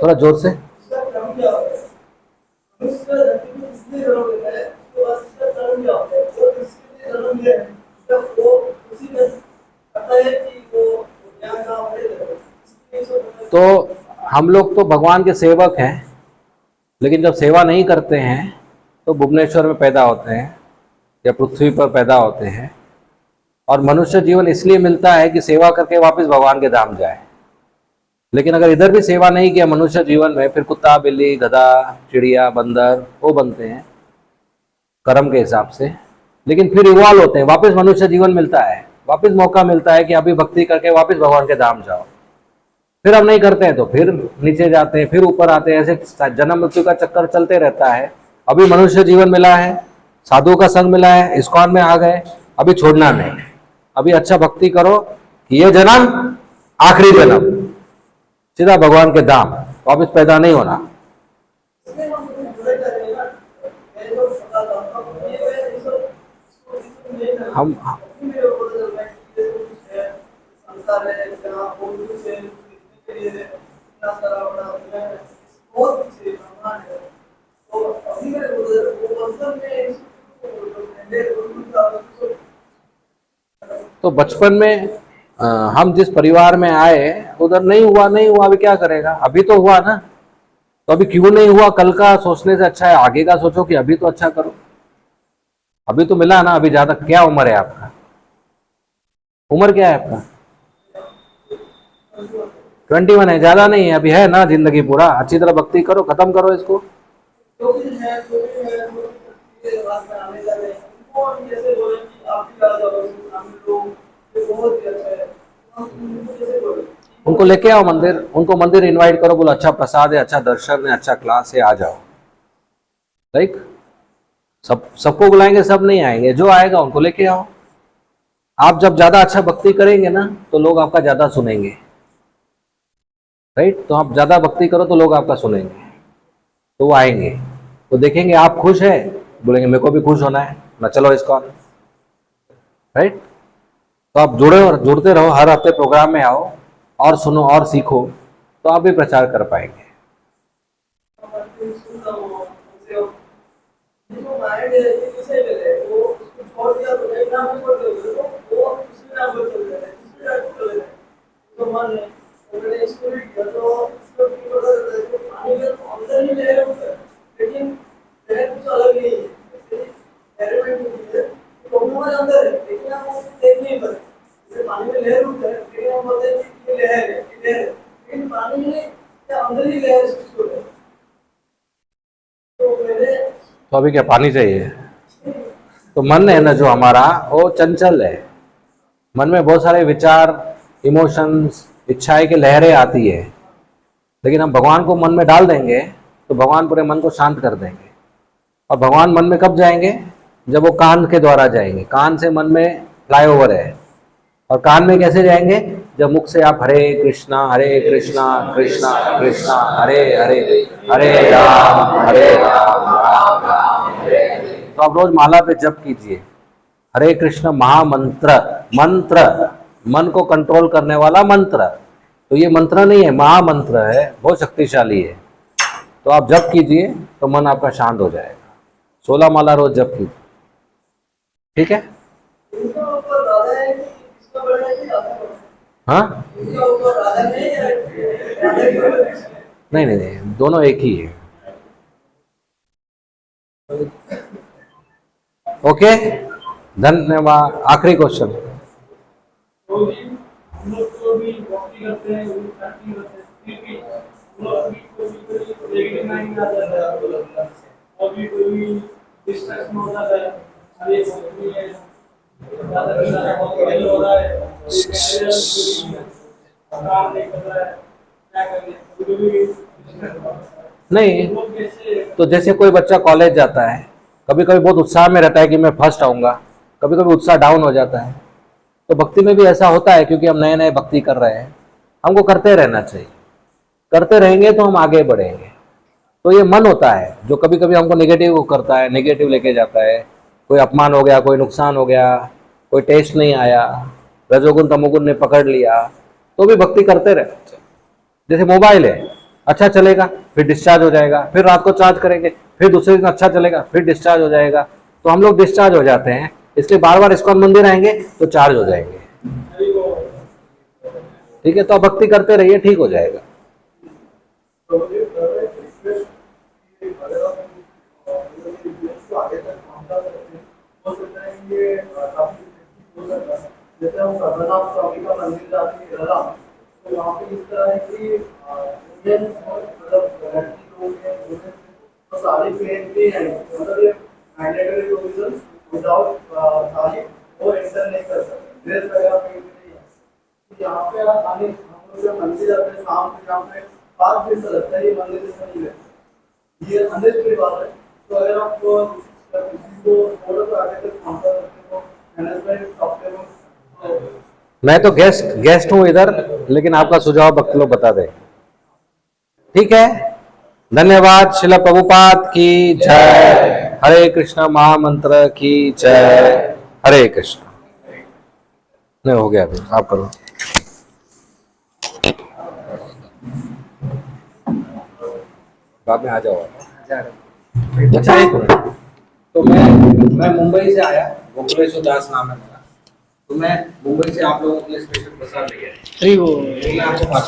थोड़ा जोर से। तो हम लोग तो भगवान के सेवक हैं, लेकिन जब सेवा नहीं करते हैं तो भुवनेश्वर में पैदा होते हैं या पृथ्वी पर पैदा होते हैं। और मनुष्य जीवन इसलिए मिलता है कि सेवा करके वापस भगवान के धाम जाए। लेकिन अगर इधर भी सेवा नहीं किया मनुष्य जीवन में, फिर कुत्ता बिल्ली गधा चिड़िया बंदर वो बनते हैं कर्म के हिसाब से। लेकिन फिर इवॉल्व होते हैं, वापस मनुष्य जीवन मिलता है, वापस मौका मिलता है कि अभी भक्ति करके वापस भगवान के धाम जाओ। फिर हम नहीं करते हैं तो फिर नीचे जाते हैं, फिर ऊपर आते हैं, ऐसे जन्म मृत्यु का चक्कर चलते रहता है। अभी मनुष्य जीवन मिला है, साधु का संग मिला है, इस्कॉन में आ गए, अभी छोड़ना नहीं। अभी अच्छा भक्ति करो कि ये जन्म आखिरी जन्म, सीधा भगवान के धाम, वापस पैदा नहीं होना। हम तो बचपन में हम जिस परिवार में आए उधर नहीं हुआ, अभी क्या करेगा, अभी तो हुआ ना। तो अभी क्यों नहीं हुआ कल का सोचने से अच्छा है आगे का सोचो कि अभी तो अच्छा करो। अभी तो मिला ना, अभी ज्यादा क्या उम्र है आपका, उम्र क्या है आपका? 21 है, ज्यादा नहीं है, अभी है ना जिंदगी पूरा। अच्छी तरह भक्ति करो, खत्म करो इसको। उनको लेके आओ मंदिर, उनको मंदिर इनवाइट करो, बोलो अच्छा प्रसाद है, अच्छा दर्शन है, अच्छा क्लास है, आ जाओ। राइट, सबको बुलाएंगे, सब नहीं आएंगे, जो आएगा उनको लेके आओ। आप जब ज्यादा अच्छा भक्ति करेंगे ना तो लोग आपका ज्यादा सुनेंगे। राइट, तो आप ज्यादा भक्ति करो तो लोग आपका सुनेंगे, तो वो आएंगे, तो देखेंगे आप खुश है, बोलेंगे मेरे को भी खुश होना है ना, चलो इस्कॉन। राइट, तो आप जुड़ते रहो, हर हफ्ते प्रोग्राम में आओ और सुनो और सीखो, तो आप भी प्रचार कर पाएंगे। तो अभी क्या पानी चाहिए? तो मन है ना जो हमारा, वो चंचल है। मन में बहुत सारे विचार, इमोशंस, इच्छाएं की लहरें आती है, लेकिन हम भगवान को मन में डाल देंगे तो भगवान पूरे मन को शांत कर देंगे। और भगवान मन में कब जाएंगे? जब वो कान के द्वारा जाएंगे। कान से मन में फ्लाईओवर है, और कान में कैसे जाएंगे? जब मुख से आप हरे कृष्णा कृष्णा कृष्णा हरे हरे, हरे राम राम राम हरे हरे। तो आप रोज माला पे जप कीजिए हरे कृष्ण महामंत्र। मंत्र मन को कंट्रोल करने वाला मंत्र, तो ये मंत्र नहीं है, महामंत्र है, बहुत शक्तिशाली है। तो आप जप कीजिए तो मन आपका शांत हो जाएगा। 16 माला रोज जप कीजिए, ठीक है? हाँ, नहीं नहीं नहीं, दोनों एक ही है। ओके, धन्यवाद। आखिरी क्वेश्चन। तो भी हम लोग को भी भक्ति करते हैं, वो करते हैं, फिर भी हम लोग अभी कोई नेगेटिव माइंड आ जाता है, अभी कोई डिस्ट्रैक्शन हो जाता है, अरे भक्ति है, ज़्यादा मोबाइल हो रहा है, काम नहीं कर रहा है, क्या करें, नहीं तो जैसे कोई बच्चा कॉलेज जाता है, कभी कभी बहुत उत्साह में रहता है कि मैं फर्स्ट आऊँगा, कभी कभी उत्साह डाउन हो जाता है। तो भक्ति में भी ऐसा होता है, क्योंकि हम नए नए भक्ति कर रहे हैं, हमको करते रहना चाहिए। करते रहेंगे तो हम आगे बढ़ेंगे। तो ये मन होता है जो कभी कभी हमको नेगेटिव करता है, नेगेटिव लेके जाता है। कोई अपमान हो गया, कोई नुकसान हो गया, कोई टेस्ट नहीं आया, रजोगुण तमोगुण ने पकड़ लिया, तो भी भक्ति करते रहना चाहिए। जैसे मोबाइल है, अच्छा चलेगा फिर डिस्चार्ज हो जाएगा, फिर रात को चार्ज करेंगे, फिर दूसरे दिन अच्छा चलेगा, फिर डिस्चार्ज हो जाएगा। तो हम लोग डिस्चार्ज हो जाते हैं, इसलिए बार बार इस्कॉन मंदिर आएंगे तो चार्ज हो जाएंगे। ठीक है, तो आप भक्ति करते रहिए, ठीक हो जाएगा। जैसे हम अमरनाथ स्वामी का मंदिर जाते हैं केरला, तो वहाँ पे इस तरह है कि इंडियन मतलब लड़की लोग हैं, तो साड़ी पहनते हैं, मतलब ये मैंडेटरी प्रोविजन विदाउट साड़ी वो एंटर नहीं कर सकते, ड्रेस वगैरह पहनते नहीं है। यहाँ पे आने हम लोग जब मंदिर जाते हैं शाम को, यहाँ पे 5 दिन से लगता है ये मंदिर से नहीं है, ये अंदर की बात है। तो अगर आप किसी को थोड़ा सा आगे तक पहुँचा सकते हो मैनेजमेंट सॉफ्टवेयर, मैं तो गेस्ट हूं इधर, लेकिन आपका सुझाव भक्त लोग बता दें। ठीक है, धन्यवाद। श्रील प्रभुपाद की जय। हरे कृष्णा महामंत्र की जय। हरे कृष्णा। नहीं हो गया, अभी आप करो। बाद में आ जाओ। अच्छा, एक मिनट। तो मैं मुंबई से आया, गोकुलेश्वर दास नाम है मेरा। तो मैं मुंबई से आप लोगों के लिए स्पेशल प्रसाद लेके आया। मैं आपको बात